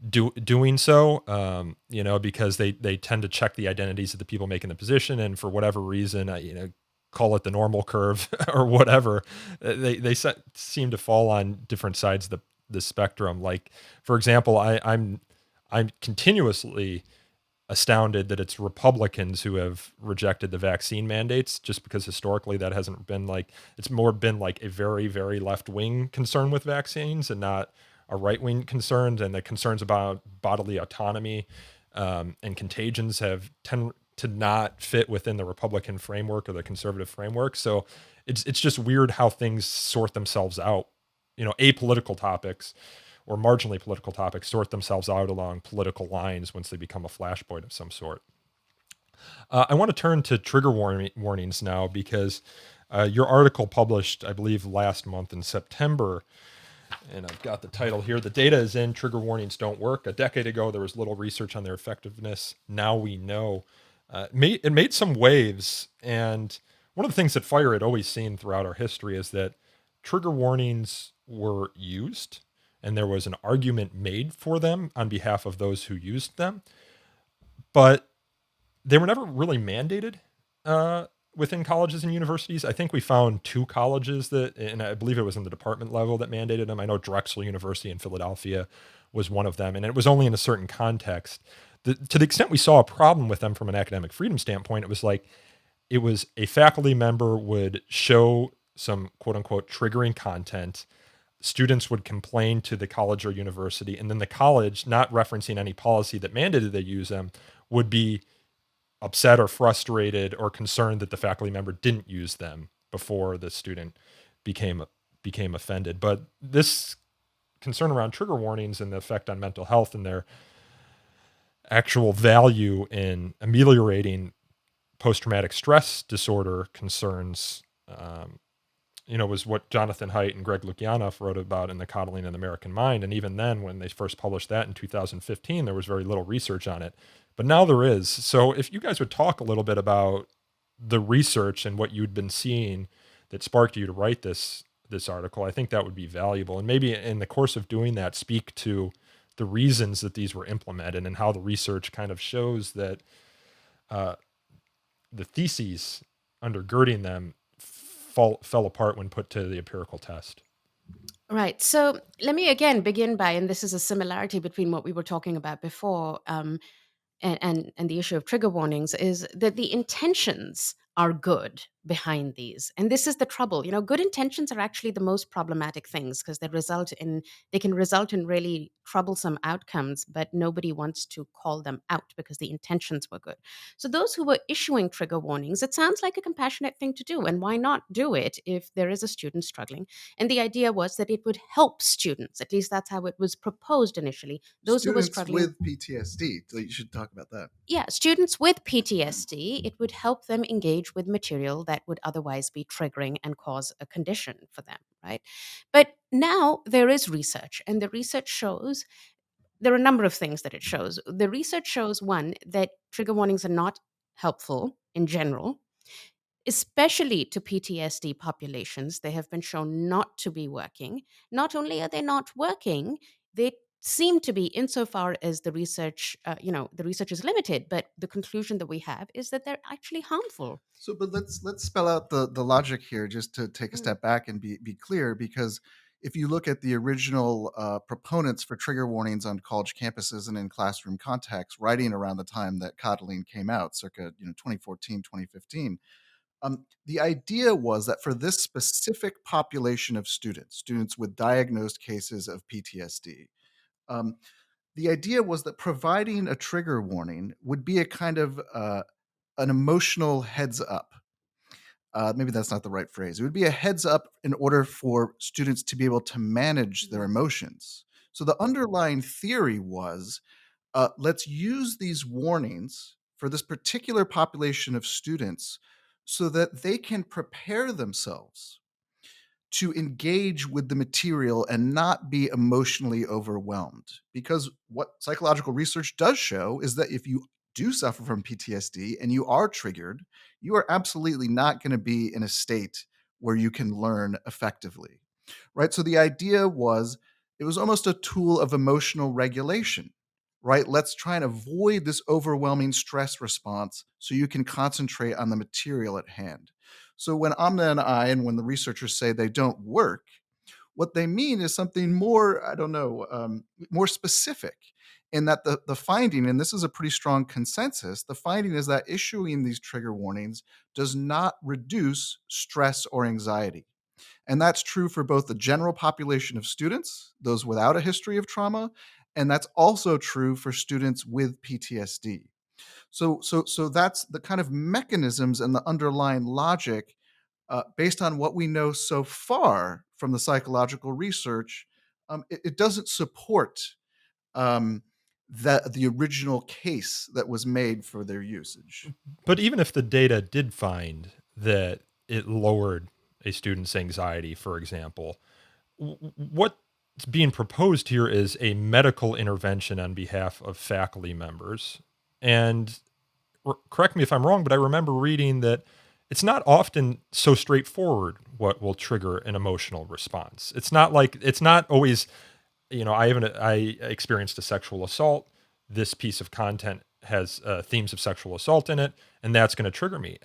doing so. Because they tend to check the identities of the people making the position, and for whatever reason, call it the normal curve or whatever, seem to fall on different sides of the spectrum. Like, for example, I'm continuously astounded that it's Republicans who have rejected the vaccine mandates, just because historically that hasn't been like, it's more been like a very, very left wing concern with vaccines and not a right wing concern. And the concerns about bodily autonomy and contagions have tend to not fit within the Republican framework or the conservative framework. So it's just weird how things sort themselves out. Apolitical topics or marginally political topics sort themselves out along political lines once they become a flashpoint of some sort. I want to turn to trigger warnings now because your article published, I believe, last month in September, and I've got the title here. The data is in, trigger warnings don't work. A decade ago, there was little research on their effectiveness. Now we know. It made some waves, and one of the things that FIRE had always seen throughout our history is that trigger warnings were used, and there was an argument made for them on behalf of those who used them, but they were never really mandated within colleges and universities. I think we found 2 colleges that, and I believe it was in the department level, that mandated them. I know Drexel University in Philadelphia was one of them, and it was only in a certain context. To the extent we saw a problem with them from an academic freedom standpoint, it was like, it was a faculty member would show some quote unquote triggering content. Students would complain to the college or university, and then the college, not referencing any policy that mandated they use them, would be upset or frustrated or concerned that the faculty member didn't use them before the student became offended. But this concern around trigger warnings and the effect on mental health and their actual value in ameliorating post-traumatic stress disorder concerns, was what Jonathan Haidt and Greg Lukianoff wrote about in The Coddling of the American Mind. And even then, when they first published that in 2015, there was very little research on it. But now there is. So if you guys would talk a little bit about the research and what you'd been seeing that sparked you to write this article, I think that would be valuable. And maybe in the course of doing that, speak to the reasons that these were implemented and how the research kind of shows that the theses undergirding them fell apart when put to the empirical test. Right. So let me again begin by, and this is a similarity between what we were talking about before, and the issue of trigger warnings, is that the intentions are good behind these. And this is the trouble. Good intentions are actually the most problematic things, because they can result in really troublesome outcomes, but nobody wants to call them out because the intentions were good. So those who were issuing trigger warnings, it sounds like a compassionate thing to do. And why not do it if there is a student struggling? And the idea was that it would help students. At least that's how it was proposed initially. Those who were Students struggling with PTSD. So you should talk about that. Yeah, students with PTSD, it would help them engage with material that would otherwise be triggering and cause a condition for them, right? But now there is research, and the research shows there are a number of things that it shows. The research shows, one, that trigger warnings are not helpful in general, especially to PTSD populations. They have been shown not to be working. Not only are they not working, they seem to be, insofar as the research, the research is limited, but the conclusion that we have is that they're actually harmful. So, but let's spell out the logic here, just to take a Mm. step back and be clear, because if you look at the original proponents for trigger warnings on college campuses and in classroom contexts, writing around the time that Coddling came out, circa 2014, 2015, the idea was that for this specific population of students with diagnosed cases of PTSD, um, the idea was that providing a trigger warning would be a kind of an emotional heads up. Maybe that's not the right phrase. It would be a heads up in order for students to be able to manage their emotions. So the underlying theory was, let's use these warnings for this particular population of students so that they can prepare themselves to engage with the material and not be emotionally overwhelmed. Because what psychological research does show is that if you do suffer from PTSD and you are triggered, you are absolutely not going to be in a state where you can learn effectively. Right? So the idea was, it was almost a tool of emotional regulation. Right? Let's try and avoid this overwhelming stress response so you can concentrate on the material at hand. So when Amna and when the researchers say they don't work, what they mean is something more, I don't know, more specific, in that the finding, and this is a pretty strong consensus, the finding is that issuing these trigger warnings does not reduce stress or anxiety. And that's true for both the general population of students, those without a history of trauma, and that's also true for students with PTSD. So that's the kind of mechanisms and the underlying logic, based on what we know so far from the psychological research. It doesn't support um, the original case that was made for their usage. But even if the data did find that it lowered a student's anxiety, for example, what's being proposed here is a medical intervention on behalf of faculty members. And correct me if I'm wrong, but I remember reading that it's not often so straightforward what will trigger an emotional response. It's not always, I experienced a sexual assault. This piece of content has themes of sexual assault in it, and that's going to trigger me.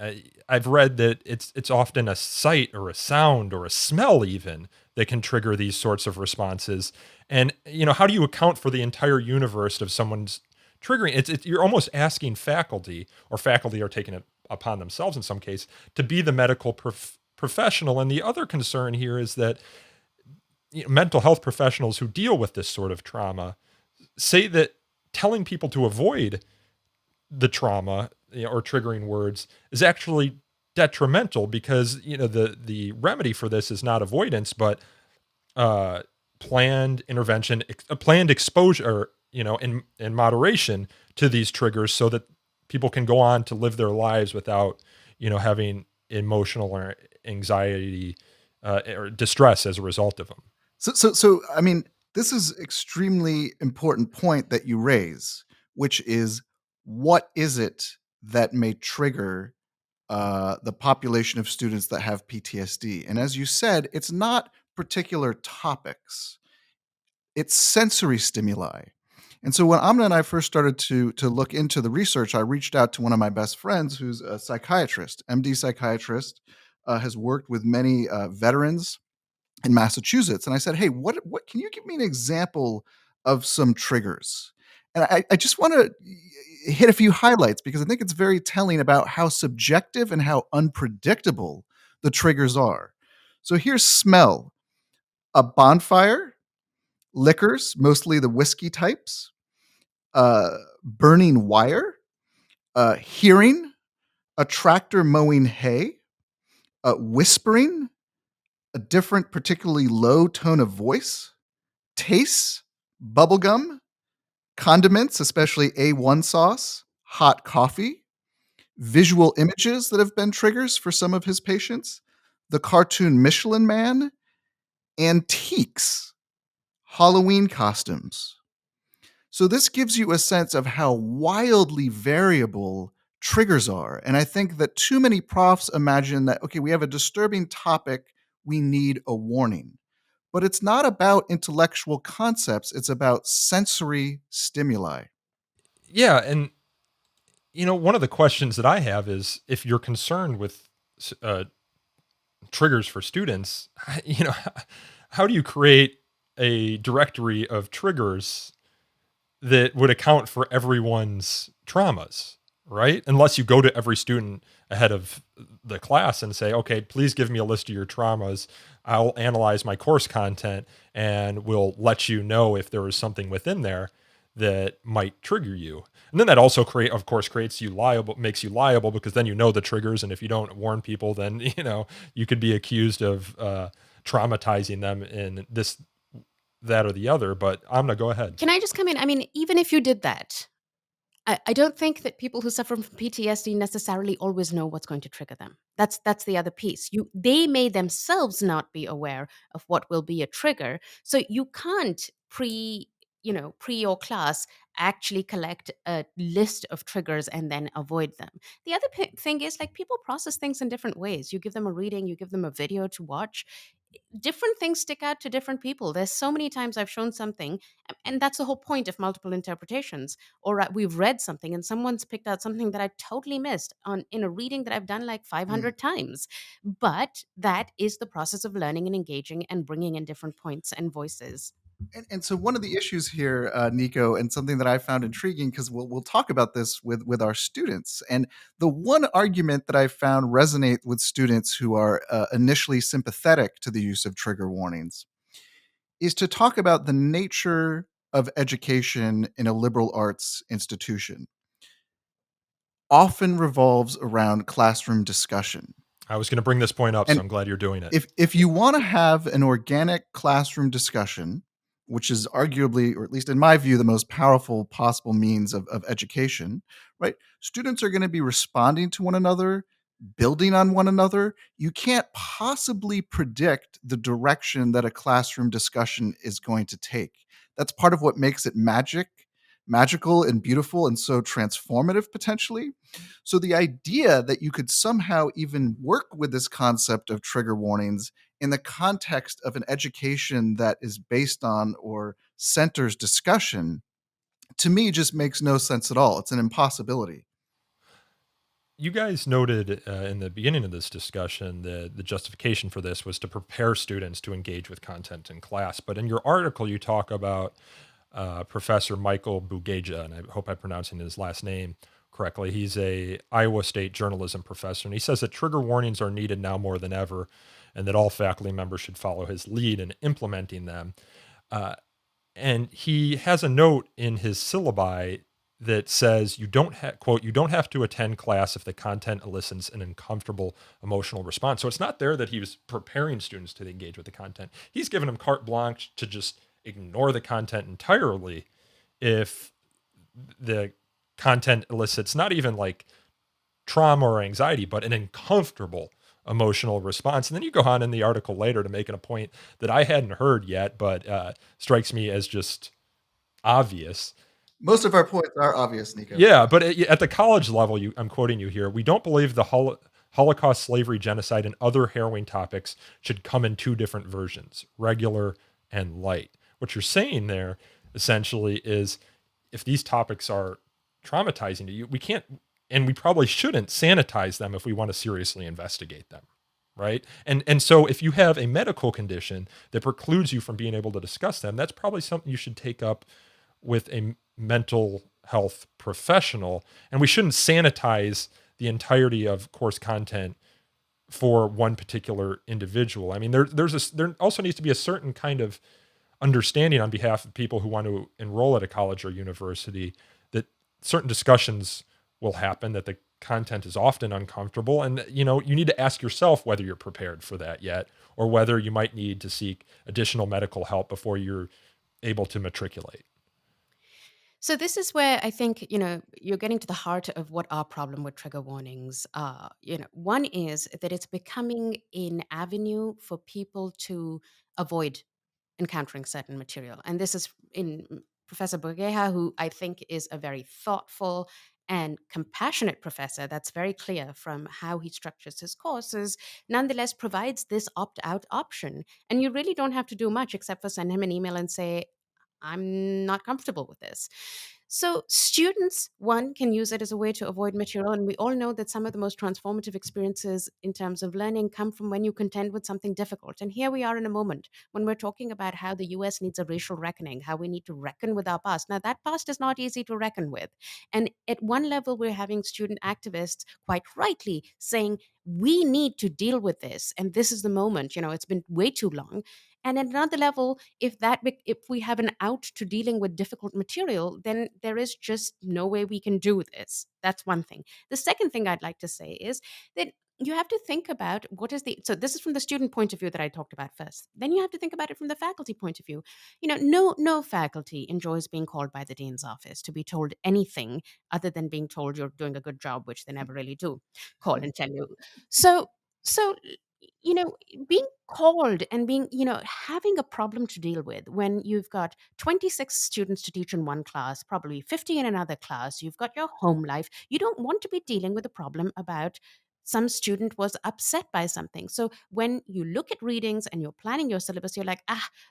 I've read that it's often a sight or a sound or a smell even that can trigger these sorts of responses. And how do you account for the entire universe of someone's triggering? You're almost asking faculty, or faculty are taking it upon themselves in some case, to be the medical professional. And the other concern here is that mental health professionals who deal with this sort of trauma say that telling people to avoid the trauma, or triggering words, is actually detrimental, because the remedy for this is not avoidance, but uh, planned intervention, planned exposure, in moderation to these triggers, so that people can go on to live their lives without having emotional or anxiety or distress as a result of them. So I mean, this is extremely important point that you raise, which is, what is it that may trigger the population of students that have PTSD? And as you said, it's not particular topics; it's sensory stimuli. And so when Amna and I first started to look into the research, I reached out to one of my best friends, who's a psychiatrist, MD psychiatrist, has worked with many veterans in Massachusetts. And I said, "Hey, what can you give me an example of some triggers?" And I just want to hit a few highlights, because I think it's very telling about how subjective and how unpredictable the triggers are. So here's smell: a bonfire, liquors, mostly the whiskey types, burning wire, hearing, a tractor mowing hay, whispering, a different, particularly low tone of voice, tastes, bubblegum, condiments, especially A1 sauce, hot coffee, visual images that have been triggers for some of his patients, the cartoon Michelin Man, antiques, Halloween costumes. So this gives you a sense of how wildly variable triggers are. And I think that too many profs imagine that, okay, we have a disturbing topic, we need a warning. But it's not about intellectual concepts, it's about sensory stimuli. Yeah, and one of the questions that I have is, if you're concerned with uh, triggers for students, how do you create a directory of triggers that would account for everyone's traumas, right? Unless you go to every student ahead of the class and say, okay, please give me a list of your traumas. I'll analyze my course content and we'll let you know if there is something within there that might trigger you. And then that also creates you liable, makes you liable, because then the triggers. And if you don't warn people, then, you could be accused of traumatizing them in this, that, or the other. But Amna, go ahead. Can I just come in? I mean, even if you did that, I don't think that people who suffer from PTSD necessarily always know what's going to trigger them. That's the other piece. They may themselves not be aware of what will be a trigger. So you can't pre your class actually collect a list of triggers and then avoid them. The other thing is, like, people process things in different ways. You give them a reading, you give them a video to watch, different things stick out to different people. There's so many times I've shown something, and that's the whole point of multiple interpretations. Or we've read something and someone's picked out something that I totally missed in a reading that I've done like 500 times. But that is the process of learning and engaging and bringing in different points and voices. And so one of the issues here, Nico, and something that I found intriguing, because we'll talk about this with our students, and the one argument that I found resonate with students who are initially sympathetic to the use of trigger warnings is to talk about the nature of education in a liberal arts institution. Often revolves around classroom discussion. I was going to bring this point up, so And I'm glad you're doing it. if you want to have an organic classroom discussion, which is arguably, or at least in my view, the most powerful possible means of education, right? Students are going to be responding to one another, building on one another. You can't possibly predict the direction that a classroom discussion is going to take. That's part of what makes it magical and beautiful, and so transformative potentially. So the idea that you could somehow even work with this concept of trigger warnings in the context of an education that is based on or centers discussion, to me just makes no sense at all. It's an impossibility. You guys noted in the beginning of this discussion that the justification for this was to prepare students to engage with content in class. But in your article, you talk about Professor Michael Bugeja, and I hope I'm pronouncing his last name correctly. He's a Iowa State journalism professor, and he says that trigger warnings are needed now more than ever, and that all faculty members should follow his lead in implementing them. And he has a note in his syllabi that says quote, you don't have to attend class if the content elicits an uncomfortable emotional response. So it's not there that he was preparing students to engage with the content. He's given them carte blanche to just ignore the content entirely if the content elicits not even like trauma or anxiety, but an uncomfortable emotional response. And then you go on in the article later to make a point that I hadn't heard yet, but strikes me as just obvious. Most of our points are obvious, Nico. Yeah, but at the college level, I'm quoting you here, we don't believe the Holocaust, slavery, genocide, and other harrowing topics should come in two different versions, regular and light. What you're saying there, essentially, is if these topics are traumatizing to you, we can't, and we probably shouldn't sanitize them if we want to seriously investigate them, right? And so if you have a medical condition that precludes you from being able to discuss them, that's probably something you should take up with a mental health professional, and we shouldn't sanitize the entirety of course content for one particular individual. I mean, there also needs to be a certain kind of understanding on behalf of people who want to enroll at a college or university that certain discussions will happen, that the content is often uncomfortable, and you need to ask yourself whether you're prepared for that yet, or whether you might need to seek additional medical help before you're able to matriculate. So this is where I think, you're getting to the heart of what our problem with trigger warnings are. One is that it's becoming an avenue for people to avoid encountering certain material. And this is in Professor Borgeja, who I think is a very thoughtful and compassionate professor. That's very clear from how he structures his courses, nonetheless provides this opt-out option. And you really don't have to do much except for send him an email and say, I'm not comfortable with this. So, students, one, can use it as a way to avoid material. And we all know that some of the most transformative experiences in terms of learning come from when you contend with something difficult. And here we are in a moment when we're talking about how the US needs a racial reckoning, how we need to reckon with our past. Now, that past is not easy to reckon with. And at one level, we're having student activists quite rightly saying, we need to deal with this. And this is the moment. It's been way too long. And at another level, if we have an out to dealing with difficult material, then there is just no way we can do this. That's one thing. The second thing I'd like to say is that you have to think about so this is from the student point of view that I talked about first. Then you have to think about it from the faculty point of view. No faculty enjoys being called by the dean's office to be told anything other than being told you're doing a good job, which they never really do call and tell you. So you know being called and being having a problem to deal with when you've got 26 students to teach in one class, probably 50 in another class, you've got your home life, you don't want to be dealing with a problem about some student was upset by something. So when you look at readings and you're planning your syllabus, you're like,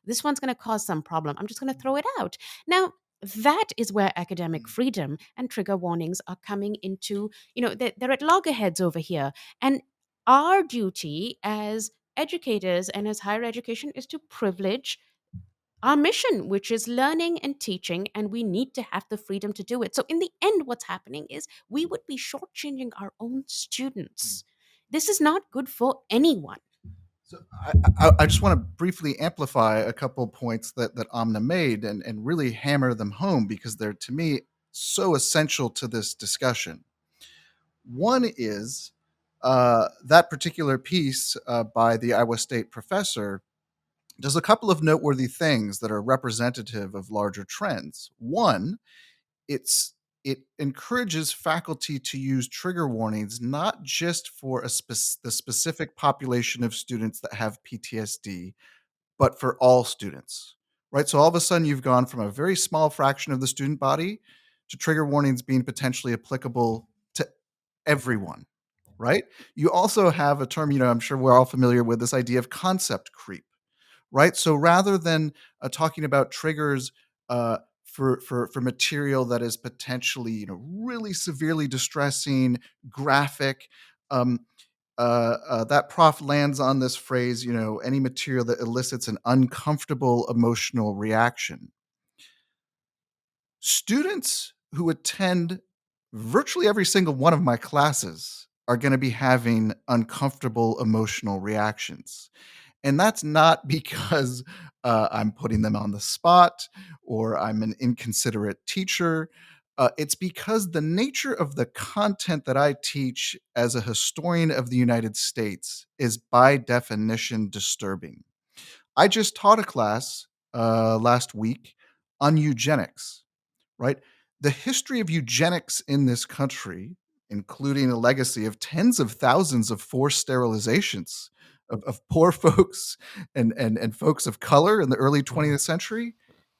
this one's going to cause some problem, I'm just going to throw it out. Now that is where academic freedom and trigger warnings are coming into, they're at loggerheads over here. And our duty as educators and as higher education is to privilege our mission, which is learning and teaching, and we need to have the freedom to do it. So, in the end, what's happening is we would be shortchanging our own students. This is not good for anyone. So I just want to briefly amplify a couple points that Amna made and really hammer them home because they're, to me, so essential to this discussion. One is that particular piece by the Iowa State professor does a couple of noteworthy things that are representative of larger trends. One, it encourages faculty to use trigger warnings not just for the specific population of students that have PTSD, but for all students, right? So all of a sudden you've gone from a very small fraction of the student body to trigger warnings being potentially applicable to everyone, right? You also have a term, I'm sure we're all familiar with, this idea of concept creep, right? So rather than talking about triggers for material that is potentially really severely distressing, graphic. That prof lands on this phrase, any material that elicits an uncomfortable emotional reaction. Students who attend virtually every single one of my classes are going to be having uncomfortable emotional reactions. And that's not because I'm putting them on the spot or I'm an inconsiderate teacher. It's because the nature of the content that I teach as a historian of the United States is by definition disturbing. I just taught a class last week on eugenics, right? The history of eugenics in this country, including a legacy of tens of thousands of forced sterilizations of poor folks and folks of color in the early 20th century, is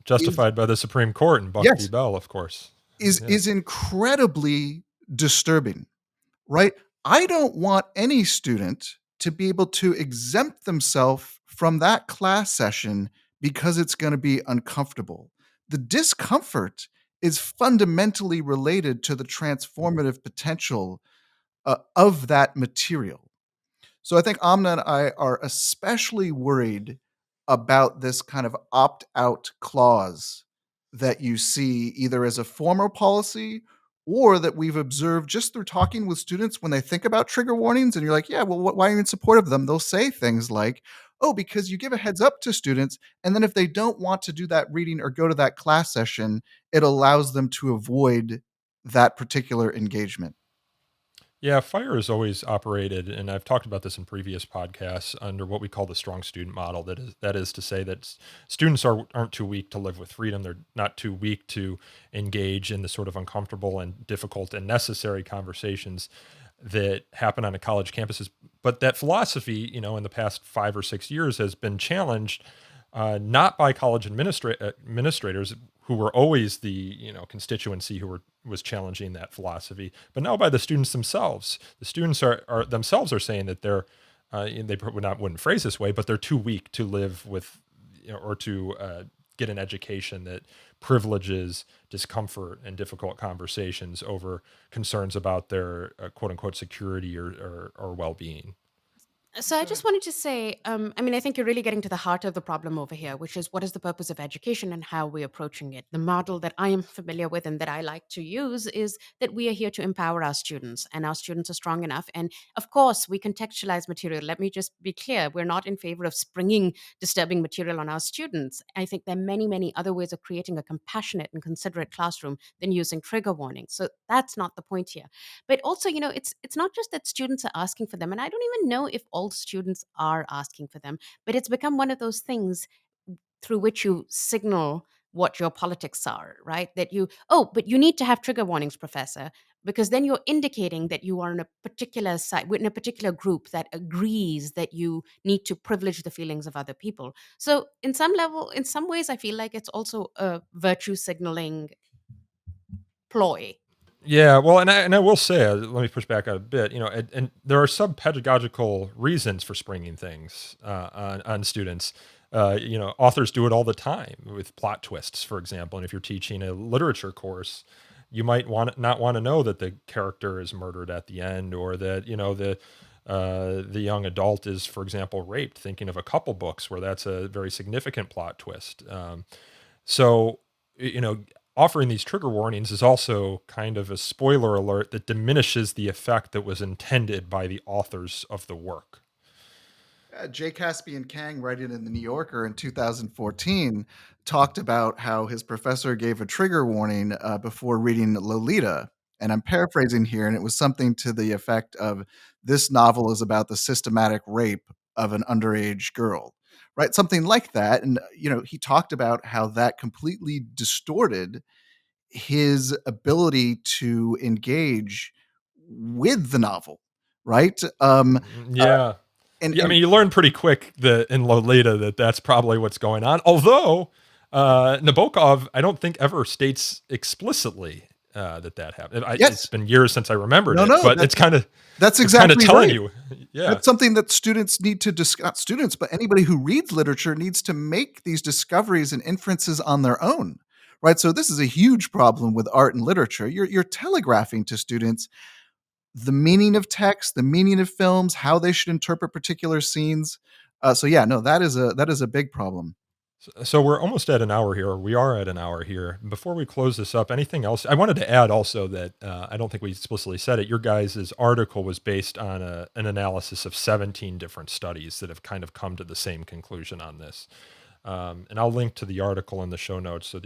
Justified by the Supreme Court in Buck v. yes, Bell, of course. is Yeah. is incredibly disturbing, right? I don't want any student to be able to exempt themselves from that class session because it's going to be uncomfortable. The discomfort is fundamentally related to the transformative potential of that material. So I think Amna and I are especially worried about this kind of opt-out clause that you see either as a formal policy or that we've observed just through talking with students when they think about trigger warnings. And you're like, yeah, well, why are you in support of them? They'll say things like, oh, because you give a heads up to students. And then if they don't want to do that reading or go to that class session, it allows them to avoid that particular engagement. Yeah, FIRE has always operated, and I've talked about this in previous podcasts, under what we call the strong student model. That is to say that students aren't too weak to live with freedom. They're not too weak to engage in the sort of uncomfortable and difficult and necessary conversations that happen on a college campuses. But that philosophy, in the past 5 or 6 years has been challenged, not by college administrators who were always the constituency who was challenging that philosophy, but now by the students themselves. The students are themselves are saying that they're they wouldn't phrase this way, but they're too weak to live with or to get an education that privileges discomfort and difficult conversations over concerns about their quote unquote security or well-being. So I just wanted to say, I think you're really getting to the heart of the problem over here, which is what is the purpose of education and how we're approaching it. The model that I am familiar with and that I like to use is that we are here to empower our students, and our students are strong enough. And of course, we contextualize material. Let me just be clear: we're not in favor of springing disturbing material on our students. I think there are many, many other ways of creating a compassionate and considerate classroom than using trigger warnings. So that's not the point here. But also, it's not just that students are asking for them, and I don't even know if all students are asking for them, but it's become one of those things through which you signal what your politics are, right? But you need to have trigger warnings, professor, because then you're indicating that you are in a particular side, in a particular group that agrees that you need to privilege the feelings of other people. So in some ways, I feel like it's also a virtue signaling ploy. Yeah, well, and I will say, let me push back a bit. And there are some pedagogical reasons for springing things on students. Authors do it all the time with plot twists, for example. And if you're teaching a literature course, you might not want to know that the character is murdered at the end, or that the young adult is, for example, raped. Thinking of a couple books where that's a very significant plot twist. So, offering these trigger warnings is also kind of a spoiler alert that diminishes the effect that was intended by the authors of the work. J. Caspian Kang, writing in the New Yorker in 2014, talked about how his professor gave a trigger warning before reading Lolita. And I'm paraphrasing here, and it was something to the effect of, this novel is about the systematic rape of an underage girl, right? Something like that. And, he talked about how that completely distorted his ability to engage with the novel, right? Yeah. And, Yeah, I mean, you learn pretty quick in Lolita that that's probably what's going on. Although Nabokov, I don't think ever states explicitly that happened. yes. It's been years since I remembered No, it, no, but it's kind of that's exactly telling right. you. Yeah, That's something that students need to discuss. Not students, but anybody who reads literature needs to make these discoveries and inferences on their own, right? So this is a huge problem with art and literature. You're telegraphing to students the meaning of text, the meaning of films, how they should interpret particular scenes. So yeah, no, that is a big problem. So we're almost at an hour here, or we are at an hour here. Before we close this up, anything else? I wanted to add also that I don't think we explicitly said it. Your guys' article was based on an analysis of 17 different studies that have kind of come to the same conclusion on this. And I'll link to the article in the show notes so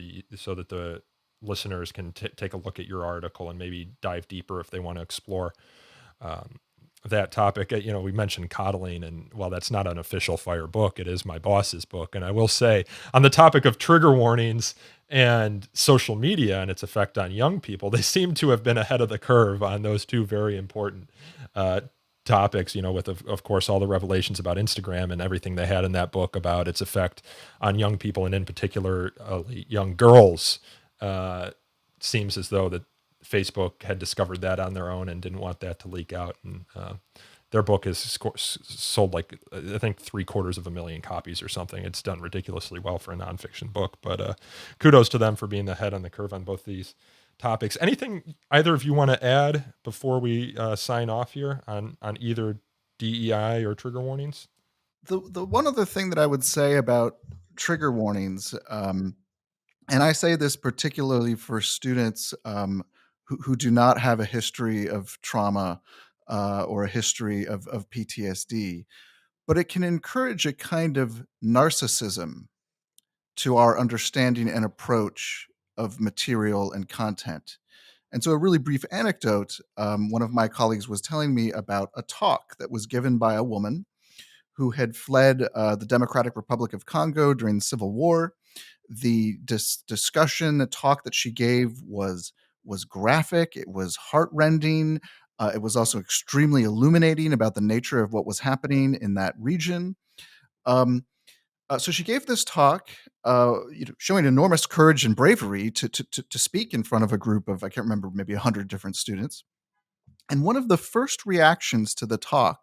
that the listeners can take a look at your article and maybe dive deeper if they want to explore um, that topic. We mentioned coddling, and while that's not an official Fire book, it is my boss's book. And I will say, on the topic of trigger warnings and social media and its effect on young people, they seem to have been ahead of the curve on those two very important topics, with, of course, all the revelations about Instagram and everything they had in that book about its effect on young people, and in particular, young girls. Seems as though that Facebook had discovered that on their own and didn't want that to leak out. And their book has sold like, I think, 750,000 copies or something. It's done ridiculously well for a nonfiction book, but kudos to them for being ahead on the curve on both these topics. Anything either of you want to add before we sign off here on either DEI or trigger warnings? The one other thing that I would say about trigger warnings, and I say this particularly for students who do not have a history of trauma or a history of PTSD, but it can encourage a kind of narcissism to our understanding and approach of material and content. And so, a really brief anecdote, one of my colleagues was telling me about a talk that was given by a woman who had fled the Democratic Republic of Congo during the Civil War. The discussion, the talk that she gave was graphic. It was heartrending. It was also extremely illuminating about the nature of what was happening in that region. Um, so she gave this talk, showing enormous courage and bravery to speak in front of a group of, I can't remember, maybe 100 different students. And one of the first reactions to the talk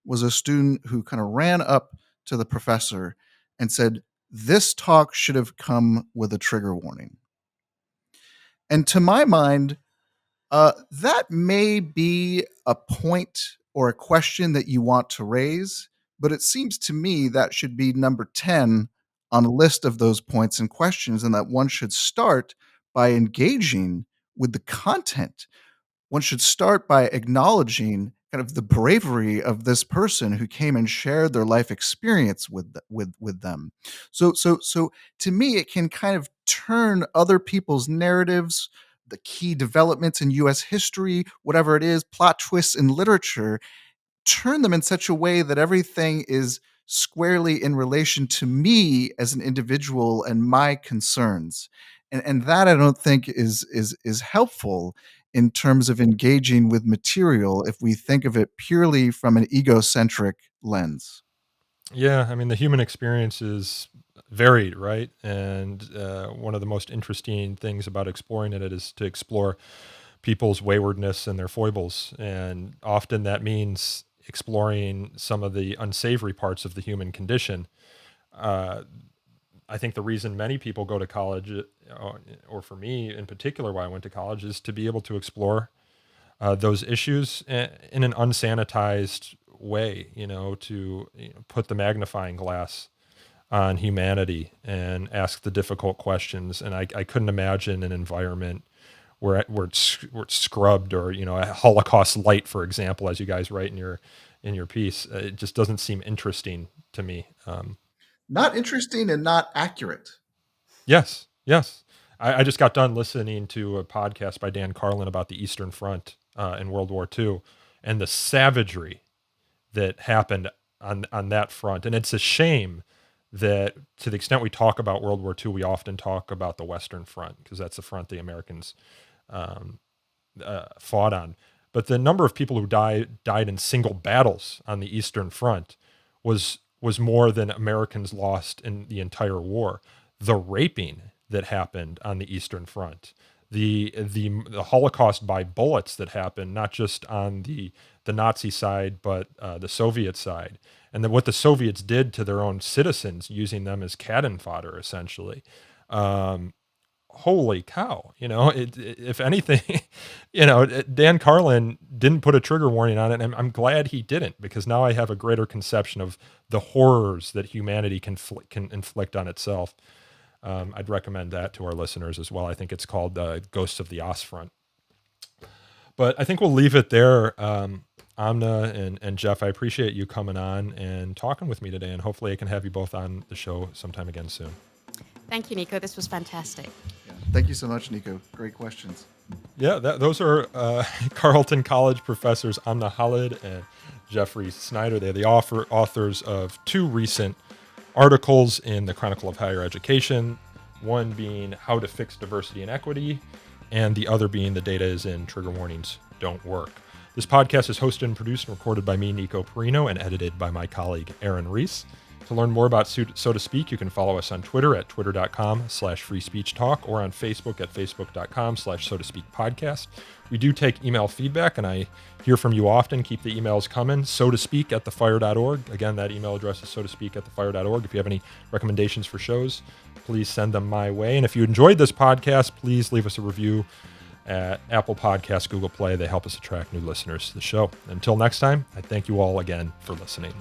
was a student who kind of ran up to the professor and said, "This talk should have come with a trigger warning." And to my mind, that may be a point or a question that you want to raise, but it seems to me that should be number 10 on a list of those points and questions, and that one should start by engaging with the content. One should start by acknowledging kind of the bravery of this person who came and shared their life experience with them. So to me, it can kind of turn other people's narratives, the key developments in U.S. history, whatever it is, plot twists in literature, turn them in such a way that everything is squarely in relation to me as an individual and my concerns. And that I don't think is helpful in terms of engaging with material if we think of it purely from an egocentric lens. Yeah, I mean, the human experience is varied, right? And one of the most interesting things about exploring it is to explore people's waywardness and their foibles. And often that means exploring some of the unsavory parts of the human condition. Uh, I think the reason many people go to college, or for me in particular, why I went to college, is to be able to explore those issues in an unsanitized way, to put the magnifying glass on humanity and ask the difficult questions. And I couldn't imagine an environment where it's scrubbed, or a Holocaust light, for example, as you guys write in your piece. It just doesn't seem interesting to me. Not interesting and not accurate. Yes, yes. I just got done listening to a podcast by Dan Carlin about the Eastern Front in World War II, and the savagery that happened on that front. And it's a shame that, to the extent we talk about World War II, we often talk about the Western Front, because that's the front the Americans um, fought on. But the number of people who died in single battles on the Eastern Front was more than Americans lost in the entire war. The raping that happened on the Eastern Front, the Holocaust by bullets that happened, not just on the Nazi side, but the Soviet side, and then what the Soviets did to their own citizens, using them as cannon fodder, essentially. holy cow, if anything, Dan Carlin didn't put a trigger warning on it. And I'm glad he didn't, because now I have a greater conception of the horrors that humanity can inflict on itself. I'd recommend that to our listeners as well. I think it's called Ghosts of the Ostfront. But I think we'll leave it there. Amna and Jeff, I appreciate you coming on and talking with me today, and hopefully I can have you both on the show sometime again soon. Thank you, Nico. This was fantastic. Yeah. Thank you so much, Nico. Great questions. Yeah, those are Carleton College professors Amna Khalid and Jeffrey Snyder. They're the authors of 2 recent articles in the Chronicle of Higher Education, one being How to Fix Diversity and Equity, and the other being The Data is In, Trigger Warnings Don't Work. This podcast is hosted and produced and recorded by me, Nico Perino, and edited by my colleague, Aaron Reese. To learn more about So to Speak, you can follow us on Twitter at twitter.com/freespeechtalk or on Facebook at facebook.com/So to Speak podcast. We do take email feedback, and I hear from you often. Keep the emails coming. sotospeak@thefire.org. Again, that email address is sotospeak@thefire.org. If you have any recommendations for shows, please send them my way. And if you enjoyed this podcast, please leave us a review at Apple Podcasts, Google Play. They help us attract new listeners to the show. Until next time, I thank you all again for listening.